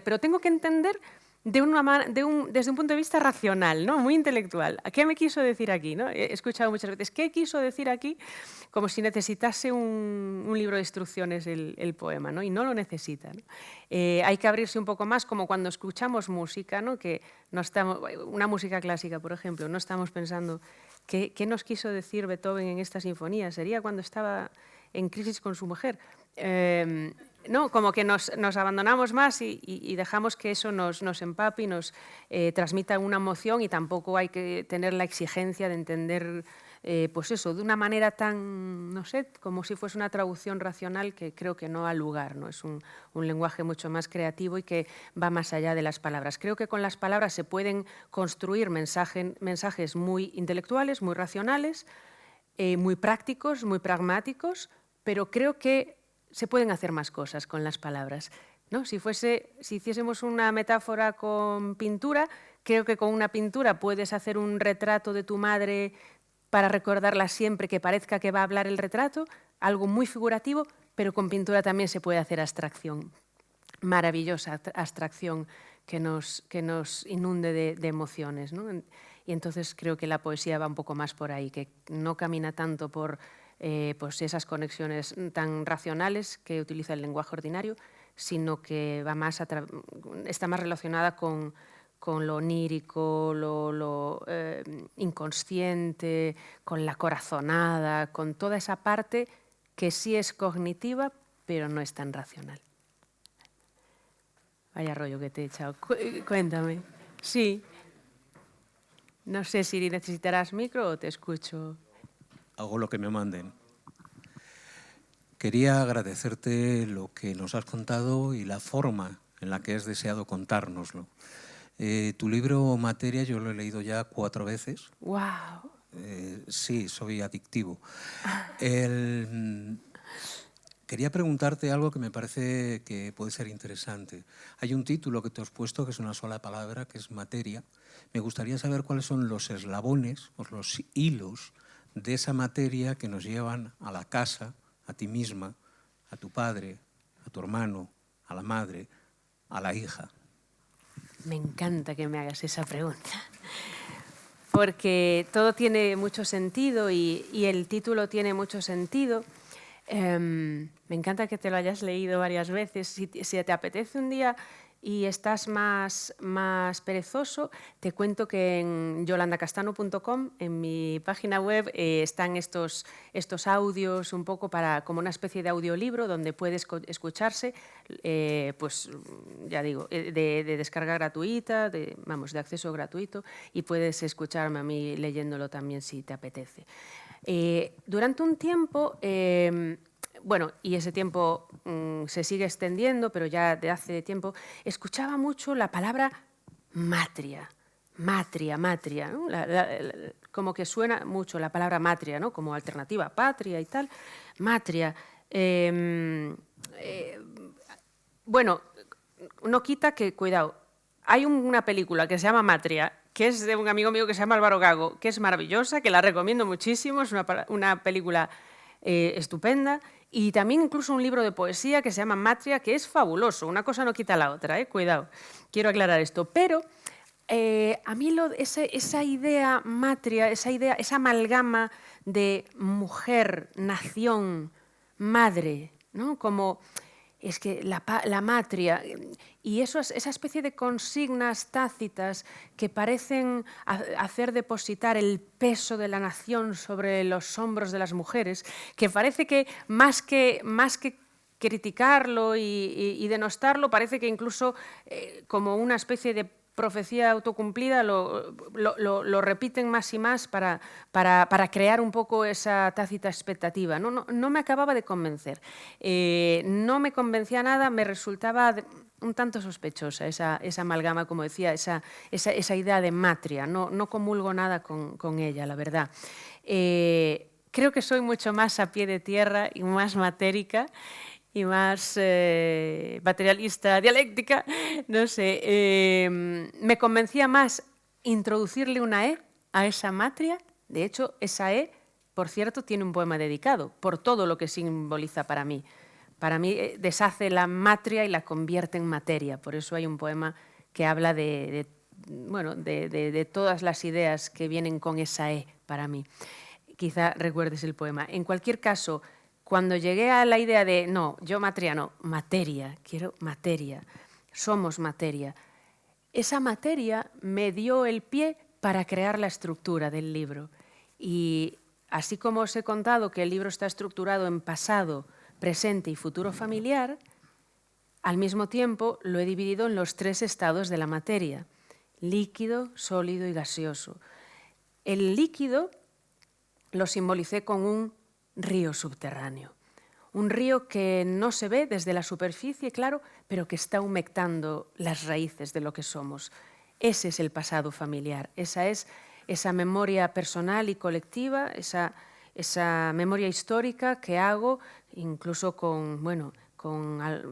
pero tengo que entender desde un punto de vista racional, ¿no? Muy intelectual. ¿Qué me quiso decir aquí? ¿No? He escuchado muchas veces, ¿qué quiso decir aquí? Como si necesitase un libro de instrucciones el poema, ¿no? Y no lo necesita, ¿no? Hay que abrirse un poco más, como cuando escuchamos música, ¿no? Que no estamos, una música clásica, por ejemplo, no estamos pensando ¿qué nos quiso decir Beethoven en esta sinfonía? Sería cuando estaba en crisis con su mujer. No, como que nos abandonamos más y dejamos que eso nos empape y nos transmita una emoción, y tampoco hay que tener la exigencia de entender pues eso, de una manera tan, no sé, como si fuese una traducción racional, que creo que no ha lugar, ¿no? Es un lenguaje mucho más creativo y que va más allá de las palabras. Creo que con las palabras se pueden construir mensajes muy intelectuales, muy racionales, muy prácticos, muy pragmáticos, pero creo que se pueden hacer más cosas con las palabras, ¿no? Si hiciésemos una metáfora con pintura, creo que con una pintura puedes hacer un retrato de tu madre para recordarla siempre, que parezca que va a hablar el retrato, algo muy figurativo, pero con pintura también se puede hacer abstracción, maravillosa abstracción que nos inunde de emociones, ¿no? Y entonces creo que la poesía va un poco más por ahí, que no camina tanto por pues esas conexiones tan racionales que utiliza el lenguaje ordinario, sino que va está más relacionada con lo onírico, lo inconsciente, con la corazonada, con toda esa parte que sí es cognitiva, pero no es tan racional. Vaya rollo que te he echado. Cuéntame. Sí. No sé si necesitarás micro o te escucho. Hago lo que me manden. Quería agradecerte lo que nos has contado y la forma en la que has deseado contárnoslo. Tu libro Materia yo lo he leído ya 4 veces. ¡Wow! Sí, soy adictivo. Quería preguntarte algo que me parece que puede ser interesante. Hay un título que te has puesto que es una sola palabra, que es materia. Me gustaría saber cuáles son los eslabones o los hilos de esa materia que nos llevan a la casa, a ti misma, a tu padre, a tu hermano, a la madre, a la hija. Me encanta que me hagas esa pregunta, porque todo tiene mucho sentido y el título tiene mucho sentido. Me encanta que te lo hayas leído varias veces. Si te apetece un día y estás más perezoso, te cuento que en yolandacastano.com, en mi página web, están estos audios un poco como una especie de audiolibro donde puedes escucharse, pues ya digo, de descarga gratuita, de acceso gratuito, y puedes escucharme a mí leyéndolo también si te apetece. Durante un tiempo, bueno, y ese tiempo se sigue extendiendo, pero ya de hace tiempo, escuchaba mucho la palabra matria, ¿no? Como que suena mucho la palabra matria, ¿no? Como alternativa, patria y tal, matria. Bueno, no quita que, cuidado, hay una película que se llama Matria, que es de un amigo mío que se llama Álvaro Gago, que es maravillosa, que la recomiendo muchísimo, es una película estupenda, y también incluso un libro de poesía que se llama Matria, que es fabuloso, una cosa no quita la otra, cuidado, quiero aclarar esto, pero a mí esa idea matria, esa amalgama de mujer, nación, madre, ¿no? Como es que la matria y esa especie de consignas tácitas que parecen hacer depositar el peso de la nación sobre los hombros de las mujeres, que parece que más que criticarlo y denostarlo, parece que incluso como una especie de profecía autocumplida lo repiten más y más para crear un poco esa tácita expectativa. No me acababa de convencer. No me convencía nada, me resultaba un tanto sospechosa esa amalgama, como decía, esa idea de matria. No comulgo nada con ella, la verdad. Creo que soy mucho más a pie de tierra y más matérica y más materialista, dialéctica, no sé. Me convencía más introducirle una E a esa matria. De hecho, esa E, por cierto, tiene un poema dedicado, por todo lo que simboliza para mí. Para mí deshace la matria y la convierte en materia. Por eso hay un poema que habla de todas las ideas que vienen con esa E para mí. Quizá recuerdes el poema. En cualquier caso, cuando llegué a la idea de, no, yo matria no, materia, quiero materia, somos materia, esa materia me dio el pie para crear la estructura del libro. Y así como os he contado que el libro está estructurado en pasado, presente y futuro familiar, al mismo tiempo lo he dividido en los 3 estados de la materia, líquido, sólido y gaseoso. El líquido lo simbolicé con un río subterráneo. Un río que no se ve desde la superficie, claro, pero que está humectando las raíces de lo que somos. Ese es el pasado familiar, esa es esa memoria personal y colectiva, esa memoria histórica que hago, incluso con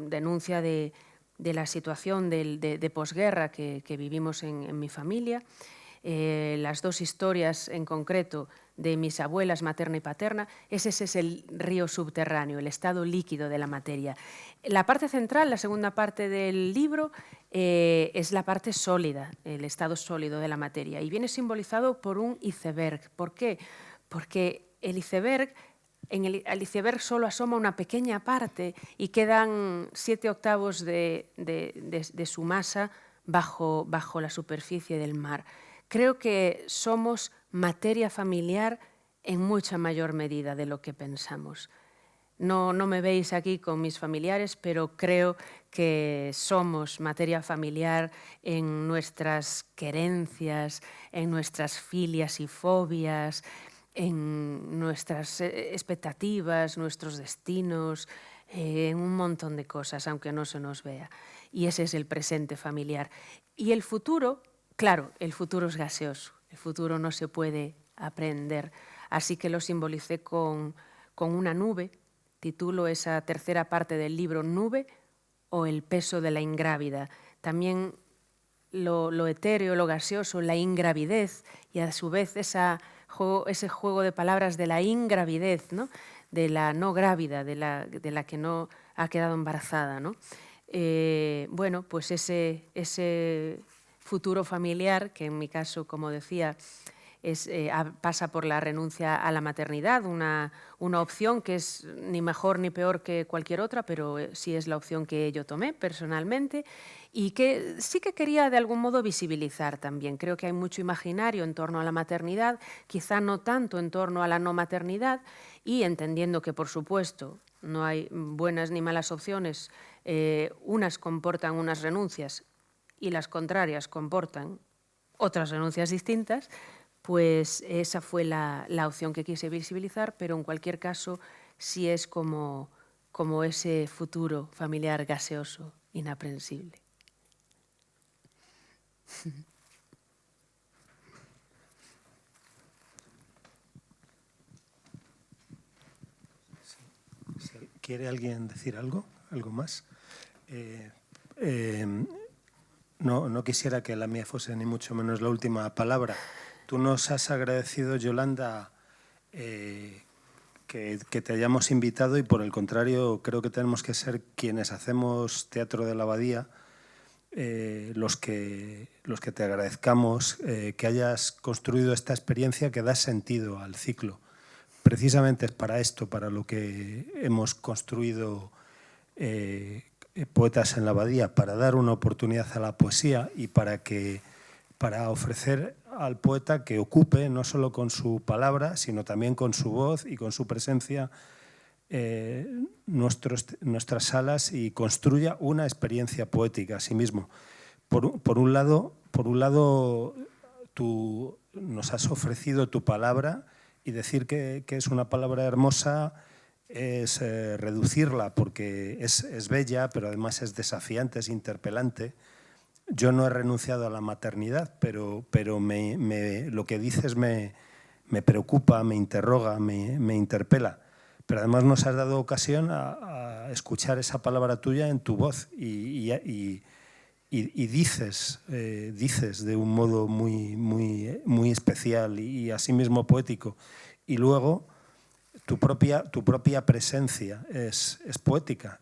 denuncia de la situación de posguerra que vivimos en mi familia. Las 2 historias en concreto de mis abuelas materna y paterna, ese es el río subterráneo, el estado líquido de la materia. La parte central, la segunda parte del libro, es la parte sólida, el estado sólido de la materia, y viene simbolizado por un iceberg. ¿Por qué? Porque el iceberg, el iceberg solo asoma una pequeña parte y quedan 7/8 de su masa bajo la superficie del mar. Creo que somos materia familiar en mucha mayor medida de lo que pensamos. No me veis aquí con mis familiares, pero creo que somos materia familiar en nuestras querencias, en nuestras filias y fobias, en nuestras expectativas, nuestros destinos, en un montón de cosas, aunque no se nos vea. Y ese es el presente familiar. Y el futuro, claro, el futuro es gaseoso, el futuro no se puede aprender, así que lo simbolicé con una nube. Titulo esa tercera parte del libro Nube o el peso de la ingrávida. También lo etéreo, lo gaseoso, la ingravidez y a su vez ese juego de palabras de la ingravidez, ¿no? De la no grávida, de la que no ha quedado embarazada, ¿no? Bueno, pues ese futuro familiar, que en mi caso, como decía, pasa por la renuncia a la maternidad, una opción que es ni mejor ni peor que cualquier otra, pero sí es la opción que yo tomé personalmente y que sí que quería de algún modo visibilizar también. Creo que hay mucho imaginario en torno a la maternidad, quizá no tanto en torno a la no maternidad, y entendiendo que, por supuesto, no hay buenas ni malas opciones, unas comportan unas renuncias y las contrarias comportan otras renuncias distintas, pues esa fue la opción que quise visibilizar, pero en cualquier caso sí es como ese futuro familiar gaseoso, inaprensible. ¿Quiere alguien decir algo? ¿Algo más? no quisiera que la mía fuese ni mucho menos la última palabra. Tú nos has agradecido, Yolanda, que te hayamos invitado, y por el contrario creo que tenemos que ser quienes hacemos Teatro de la Abadía los que te agradezcamos que hayas construido esta experiencia que da sentido al ciclo. Precisamente es para esto, para lo que hemos construido Poetas en la Abadía, para dar una oportunidad a la poesía y para ofrecer al poeta que ocupe no solo con su palabra, sino también con su voz y con su presencia nuestras salas y construya una experiencia poética a sí mismo. Por un lado, tú nos has ofrecido tu palabra, y decir que es una palabra hermosa es reducirla, porque es bella, pero además es desafiante, es interpelante. Yo no he renunciado a la maternidad, pero lo que dices me preocupa, me interroga, me interpela. Pero además nos has dado ocasión a escuchar esa palabra tuya en tu voz y dices de un modo muy especial y asimismo poético. Y luego tu propia presencia es poética.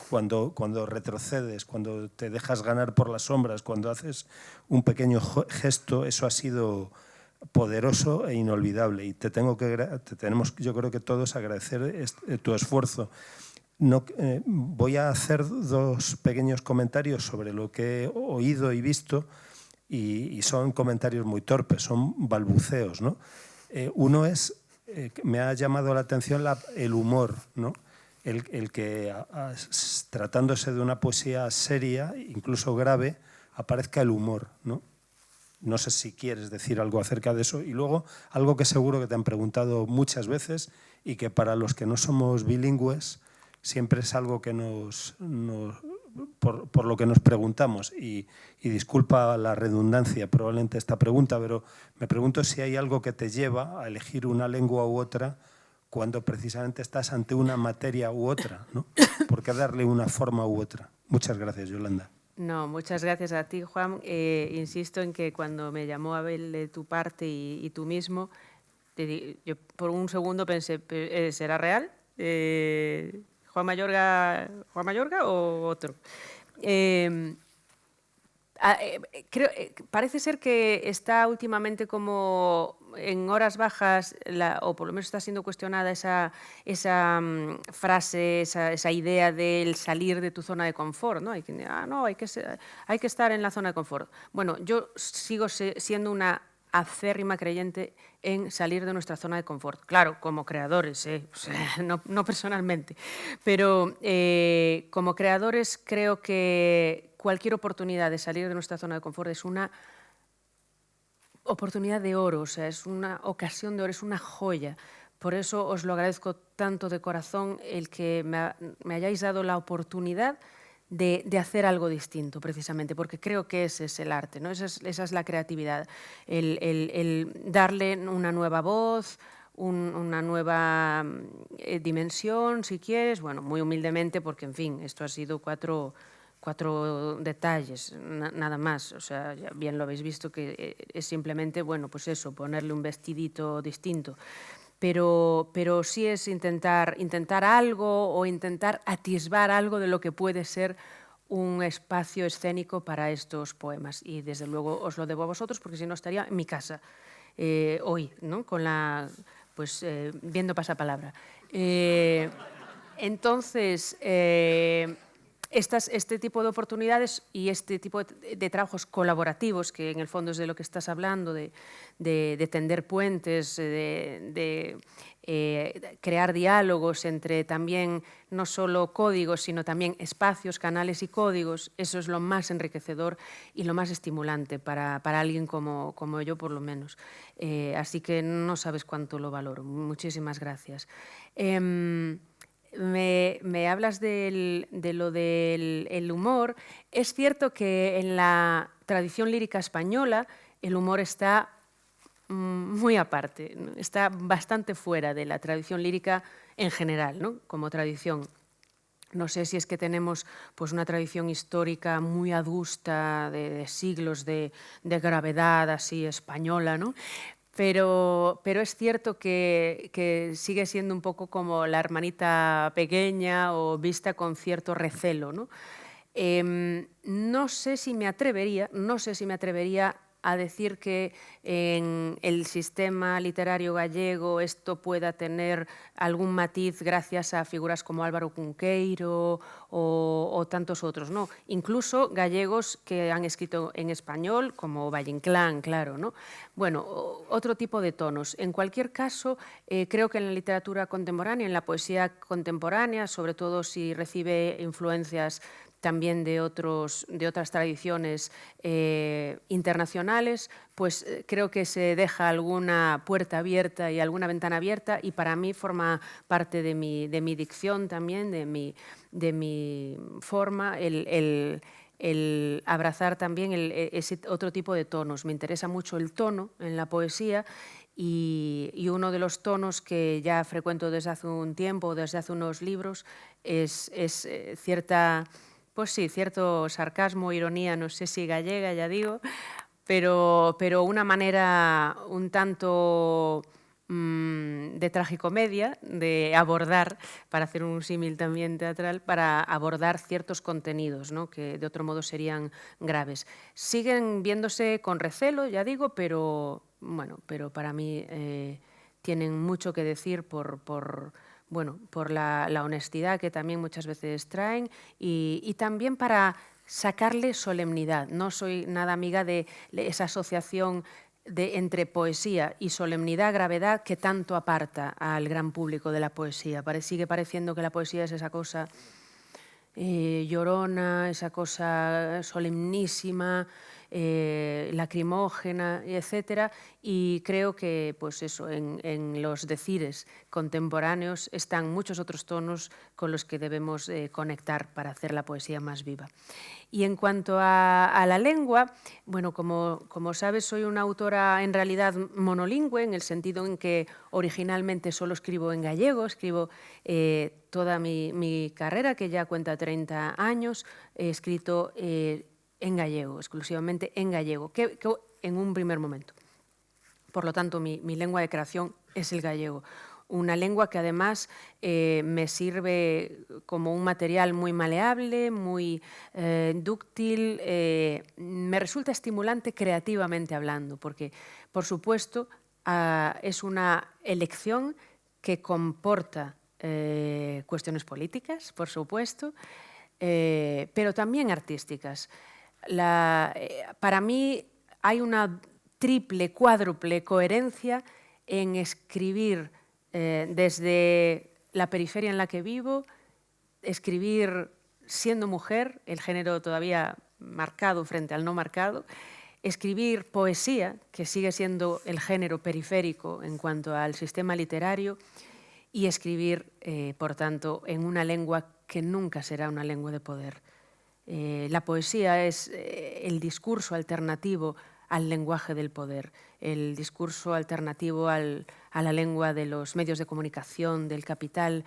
Cuando retrocedes, cuando te dejas ganar por las sombras, cuando haces un pequeño gesto, eso ha sido poderoso e inolvidable, y te tenemos, yo creo que todos, agradecer tu esfuerzo. Voy a hacer dos pequeños comentarios sobre lo que he oído y visto, y son comentarios muy torpes, son balbuceos, ¿no? Uno es, me ha llamado la atención el humor, ¿no? El que, tratándose de una poesía seria, incluso grave, aparezca el humor, ¿no? No sé si quieres decir algo acerca de eso. Y luego, algo que seguro que te han preguntado muchas veces y que para los que no somos bilingües siempre es algo que por lo que nos preguntamos. Y disculpa la redundancia probablemente esta pregunta, pero me pregunto si hay algo que te lleva a elegir una lengua u otra cuando precisamente estás ante una materia u otra, ¿no? ¿Por qué darle una forma u otra? Muchas gracias, Yolanda. No, muchas gracias a ti, Juan. Insisto en que cuando me llamó Abel de tu parte y tú mismo, yo por un segundo pensé, ¿será real? ¿Juan Mayorga o otro? Parece ser que está últimamente como en horas bajas, o por lo menos está siendo cuestionada esa frase, esa idea del salir de tu zona de confort, ¿no? Hay que estar en la zona de confort. Bueno, yo sigo siendo una acérrima creyente en salir de nuestra zona de confort. Claro, como creadores, o sea, no personalmente, pero como creadores creo que cualquier oportunidad de salir de nuestra zona de confort es una oportunidad de oro, o sea, es una ocasión de oro, es una joya. Por eso os lo agradezco tanto de corazón el que me hayáis dado la oportunidad de hacer algo distinto, precisamente, porque creo que ese es el arte, ¿no? Esa es la creatividad, el darle una nueva voz, una nueva dimensión, si quieres, bueno, muy humildemente, porque, en fin, esto ha sido cuatro detalles, nada más. O sea, ya bien lo habéis visto, que es simplemente, bueno, pues eso, ponerle un vestidito distinto. Pero sí es intentar algo, o intentar atisbar algo de lo que puede ser un espacio escénico para estos poemas. Y desde luego os lo debo a vosotros, porque si no estaría en mi casa hoy, ¿no? Viendo Pasapalabra. Entonces, este tipo de oportunidades y este tipo de trabajos colaborativos, que en el fondo es de lo que estás hablando, de tender puentes, de crear diálogos entre también no solo códigos, sino también espacios, canales y códigos, eso es lo más enriquecedor y lo más estimulante para alguien como yo, por lo menos. Así que no sabes cuánto lo valoro. Muchísimas gracias. Me hablas de lo del humor. Es cierto que en la tradición lírica española el humor está muy aparte, ¿no? Está bastante fuera de la tradición lírica en general, ¿no? Como tradición. No sé si es que tenemos pues, una tradición histórica muy adusta de siglos de gravedad así española, ¿no? Pero es cierto que sigue siendo un poco como la hermanita pequeña o vista con cierto recelo, ¿no? No sé si me atrevería a decir que en el sistema literario gallego esto pueda tener algún matiz gracias a figuras como Álvaro Cunqueiro o tantos otros, ¿no? Incluso gallegos que han escrito en español, como Valle Inclán, claro, ¿no? Bueno, otro tipo de tonos. En cualquier caso, creo que en la literatura contemporánea, en la poesía contemporánea, sobre todo si recibe influencias también de otras tradiciones internacionales, pues creo que se deja alguna puerta abierta y alguna ventana abierta, y para mí forma parte de mi dicción también, de mi forma, el abrazar también ese otro tipo de tonos. Me interesa mucho el tono en la poesía, y uno de los tonos que ya frecuento desde hace un tiempo, desde hace unos libros, es cierto sarcasmo, ironía, no sé si gallega, ya digo, pero una manera un tanto de tragicomedia, de abordar, para hacer un símil también teatral, para abordar ciertos contenidos, ¿no? Que de otro modo serían graves. Siguen viéndose con recelo, ya digo, pero para mí tienen mucho que decir por la honestidad que también muchas veces traen, y también para sacarle solemnidad. No soy nada amiga de esa asociación entre poesía y solemnidad, gravedad, que tanto aparta al gran público de la poesía. Sigue pareciendo que la poesía es esa cosa llorona, esa cosa solemnísima, lacrimógena, etcétera, y creo que pues eso, en los decires contemporáneos están muchos otros tonos con los que debemos conectar para hacer la poesía más viva. Y en cuanto a la lengua, bueno, como sabes, soy una autora en realidad monolingüe, en el sentido en que originalmente solo escribo en gallego, escribo toda mi carrera, que ya cuenta 30 años, he escrito en gallego, exclusivamente en gallego, que en un primer momento. Por lo tanto, mi lengua de creación es el gallego. Una lengua que además me sirve como un material muy maleable, muy dúctil, me resulta estimulante creativamente hablando, porque, por supuesto, es una elección que comporta cuestiones políticas, por supuesto, pero también artísticas. Para mí hay una triple, cuádruple coherencia en escribir desde la periferia en la que vivo, escribir siendo mujer, el género todavía marcado frente al no marcado, escribir poesía, que sigue siendo el género periférico en cuanto al sistema literario, y escribir, por tanto, en una lengua que nunca será una lengua de poder. La poesía es el discurso alternativo al lenguaje del poder, el discurso alternativo a la lengua de los medios de comunicación, del capital.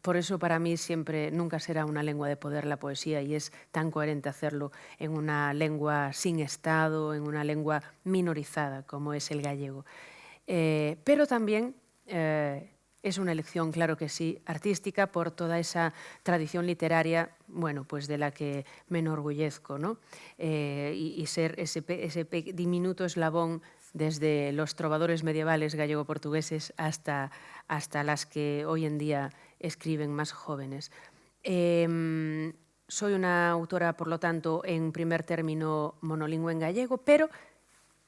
Por eso para mí siempre nunca será una lengua de poder la poesía, y es tan coherente hacerlo en una lengua sin Estado, en una lengua minorizada como es el gallego. Pero también es una elección, claro que sí, artística, por toda esa tradición literaria, bueno, pues de la que me enorgullezco, ¿no? Y ser ese diminuto eslabón desde los trovadores medievales gallego-portugueses hasta las que hoy en día escriben más jóvenes. Soy una autora, por lo tanto, en primer término monolingüe en gallego, pero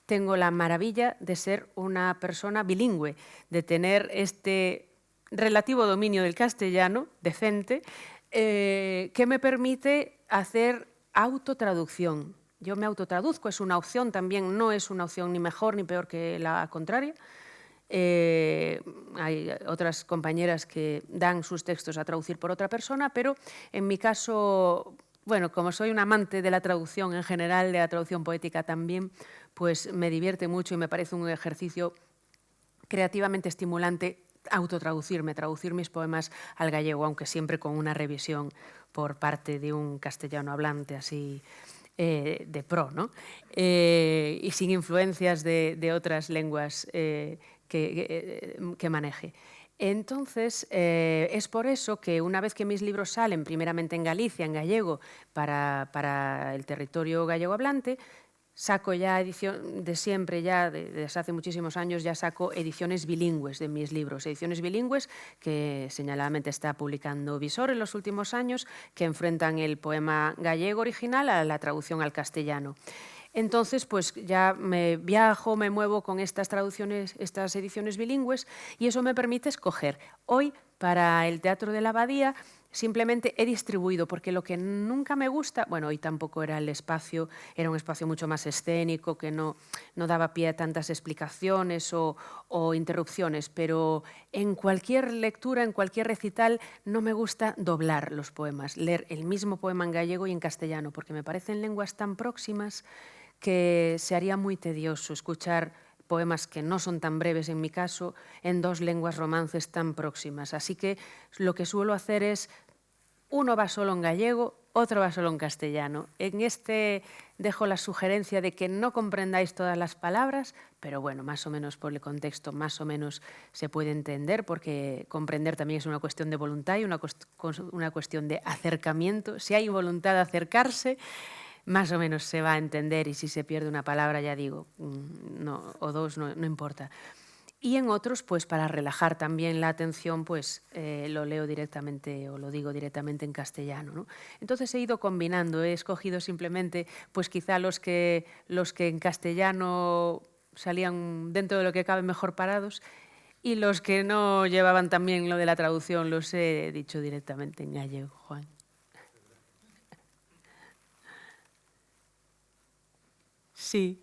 tengo la maravilla de ser una persona bilingüe, de tener este relativo dominio del castellano, decente, que me permite hacer autotraducción. Yo me autotraduzco, es una opción también, no es una opción ni mejor ni peor que la contraria. Hay otras compañeras que dan sus textos a traducir por otra persona, pero en mi caso, bueno, como soy un amante de la traducción en general, de la traducción poética también, pues me divierte mucho y me parece un ejercicio creativamente estimulante autotraducirme, traducir mis poemas al gallego, aunque siempre con una revisión por parte de un castellano hablante así de pro, ¿no? Y sin influencias de otras lenguas que maneje. Entonces, es por eso que una vez que mis libros salen, primeramente en Galicia, en gallego, para el territorio gallego hablante, saco ya edición de siempre, ya desde hace muchísimos años, ya saco ediciones bilingües de mis libros. Ediciones bilingües que señaladamente está publicando Visor en los últimos años, que enfrentan el poema gallego original a la traducción al castellano. Entonces, pues ya me viajo, me muevo con estas traducciones, estas ediciones bilingües, y eso me permite escoger. Hoy, para el Teatro de la Abadía, simplemente he distribuido, porque lo que nunca me gusta, bueno, hoy tampoco era el espacio, era un espacio mucho más escénico, que no daba pie a tantas explicaciones o interrupciones, pero en cualquier lectura, en cualquier recital, no me gusta doblar los poemas, leer el mismo poema en gallego y en castellano, porque me parecen lenguas tan próximas que se haría muy tedioso escuchar poemas que no son tan breves en mi caso, en dos lenguas romances tan próximas. Así que lo que suelo hacer es, uno va solo en gallego, otro va solo en castellano. En este dejo la sugerencia de que no comprendáis todas las palabras, pero bueno, más o menos por el contexto, más o menos se puede entender, porque comprender también es una cuestión de voluntad y una cuestión de acercamiento. Si hay voluntad de acercarse, más o menos se va a entender, y si se pierde una palabra, ya digo, no, o dos, no importa. Y en otros, pues para relajar también la atención, pues lo leo directamente o lo digo directamente en castellano, ¿no? Entonces he ido combinando, he escogido simplemente, pues quizá los que en castellano salían dentro de lo que cabe mejor parados, y los que no llevaban también lo de la traducción los he dicho directamente en gallego, Juan. Sí.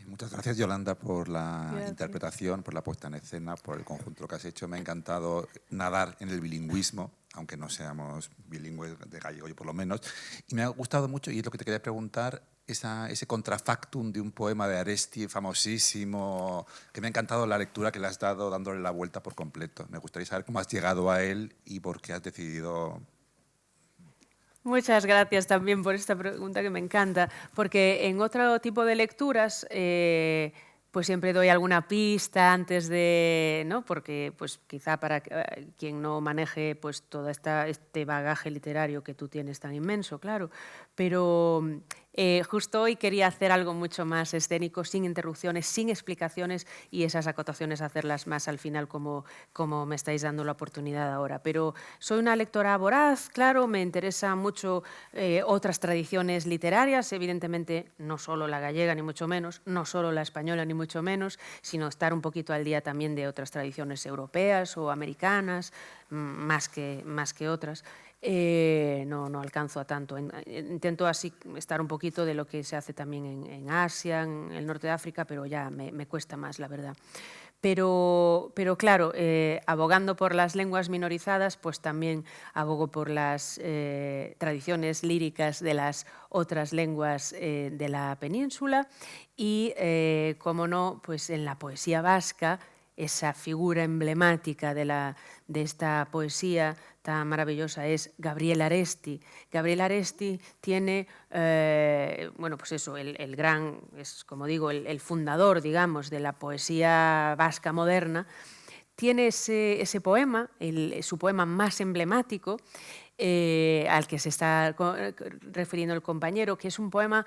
Muchas gracias, Yolanda, por la interpretación, por la puesta en escena, por el conjunto que has hecho. Me ha encantado nadar en el bilingüismo, aunque no seamos bilingües de gallego, yo por lo menos. Y me ha gustado mucho, y es lo que te quería preguntar, ese contrafactum de un poema de Aresti famosísimo, que me ha encantado la lectura que le has dado, dándole la vuelta por completo. Me gustaría saber cómo has llegado a él y por qué has decidido... Muchas gracias también por esta pregunta, que me encanta, porque en otro tipo de lecturas pues siempre doy alguna pista antes de, ¿no? Porque pues quizá para quien no maneje pues todo este bagaje literario que tú tienes tan inmenso, claro, pero justo hoy quería hacer algo mucho más escénico, sin interrupciones, sin explicaciones, y esas acotaciones hacerlas más al final, como me estáis dando la oportunidad ahora. Pero soy una lectora voraz, claro, me interesa mucho otras tradiciones literarias, evidentemente no solo la gallega ni mucho menos, no solo la española ni mucho menos, sino estar un poquito al día también de otras tradiciones europeas o americanas, más que otras. No alcanzo a tanto. Intento así estar un poquito de lo que se hace también en Asia, en el norte de África, pero ya me cuesta más, la verdad. Pero claro, abogando por las lenguas minorizadas, pues también abogo por las tradiciones líricas de las otras lenguas de la península, y, como no, pues en la poesía vasca, esa figura emblemática de esta poesía tan maravillosa es Gabriel Aresti. Gabriel Aresti tiene, bueno, pues eso, el gran, es como digo, el fundador, digamos, de la poesía vasca moderna. Tiene ese poema, su poema más emblemático, al que se está refiriendo el compañero, que es un poema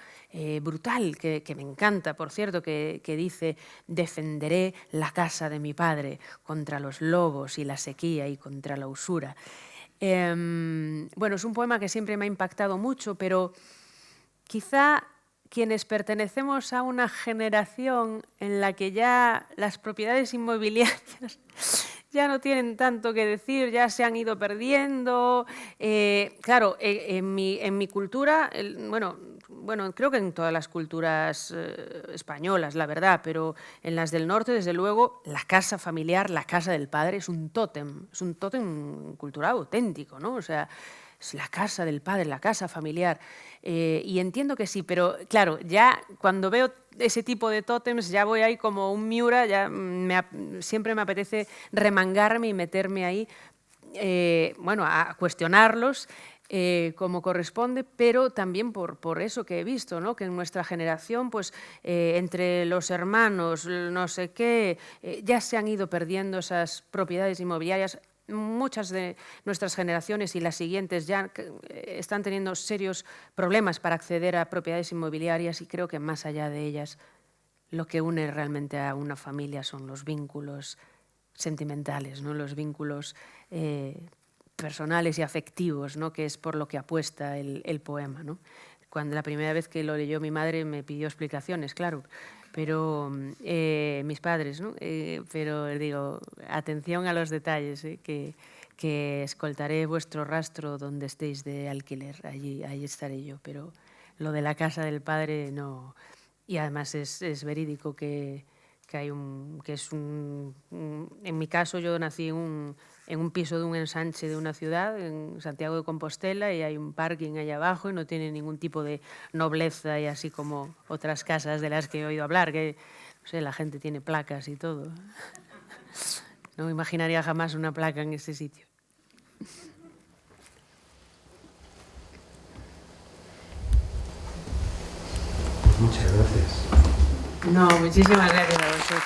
brutal, que me encanta, por cierto, que dice: defenderé la casa de mi padre contra los lobos y la sequía y contra la usura. Bueno, es un poema que siempre me ha impactado mucho, pero quizá quienes pertenecemos a una generación en la que ya las propiedades inmobiliarias ya no tienen tanto que decir, ya se han ido perdiendo. Claro, en mi cultura, bueno, creo que en todas las culturas españolas, la verdad, pero en las del norte, desde luego, la casa familiar, la casa del padre, es un tótem cultural auténtico, ¿no? O sea, es la casa del padre, la casa familiar. Y entiendo que sí, pero claro, ya cuando veo ese tipo de tótems ya voy ahí como un Miura, ya siempre me apetece remangarme y meterme ahí, bueno, a cuestionarlos como corresponde, pero también por eso que he visto, ¿no? Que en nuestra generación, pues entre los hermanos, no sé qué, ya se han ido perdiendo esas propiedades inmobiliarias. Muchas de nuestras generaciones y las siguientes ya están teniendo serios problemas para acceder a propiedades inmobiliarias y creo que más allá de ellas lo que une realmente a una familia son los vínculos sentimentales, ¿no? Los vínculos personales y afectivos, ¿no? Que es por lo que apuesta el poema, ¿no? Cuando la primera vez que lo leyó mi madre me pidió explicaciones, claro, pero mis padres, ¿no? Pero digo, atención a los detalles, que escoltaré vuestro rastro donde estéis de alquiler, allí estaré yo, pero lo de la casa del padre no. Y además es verídico que en mi caso yo nací en un piso de un ensanche de una ciudad, en Santiago de Compostela, y hay un parking allá abajo y no tiene ningún tipo de nobleza y así como otras casas de las que he oído hablar, que no sé, la gente tiene placas y todo. No me imaginaría jamás una placa en ese sitio. Muchas gracias. No, muchísimas gracias a vosotros.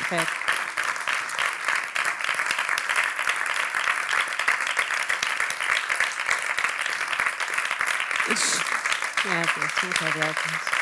Perfecto. Gracias, muchas gracias.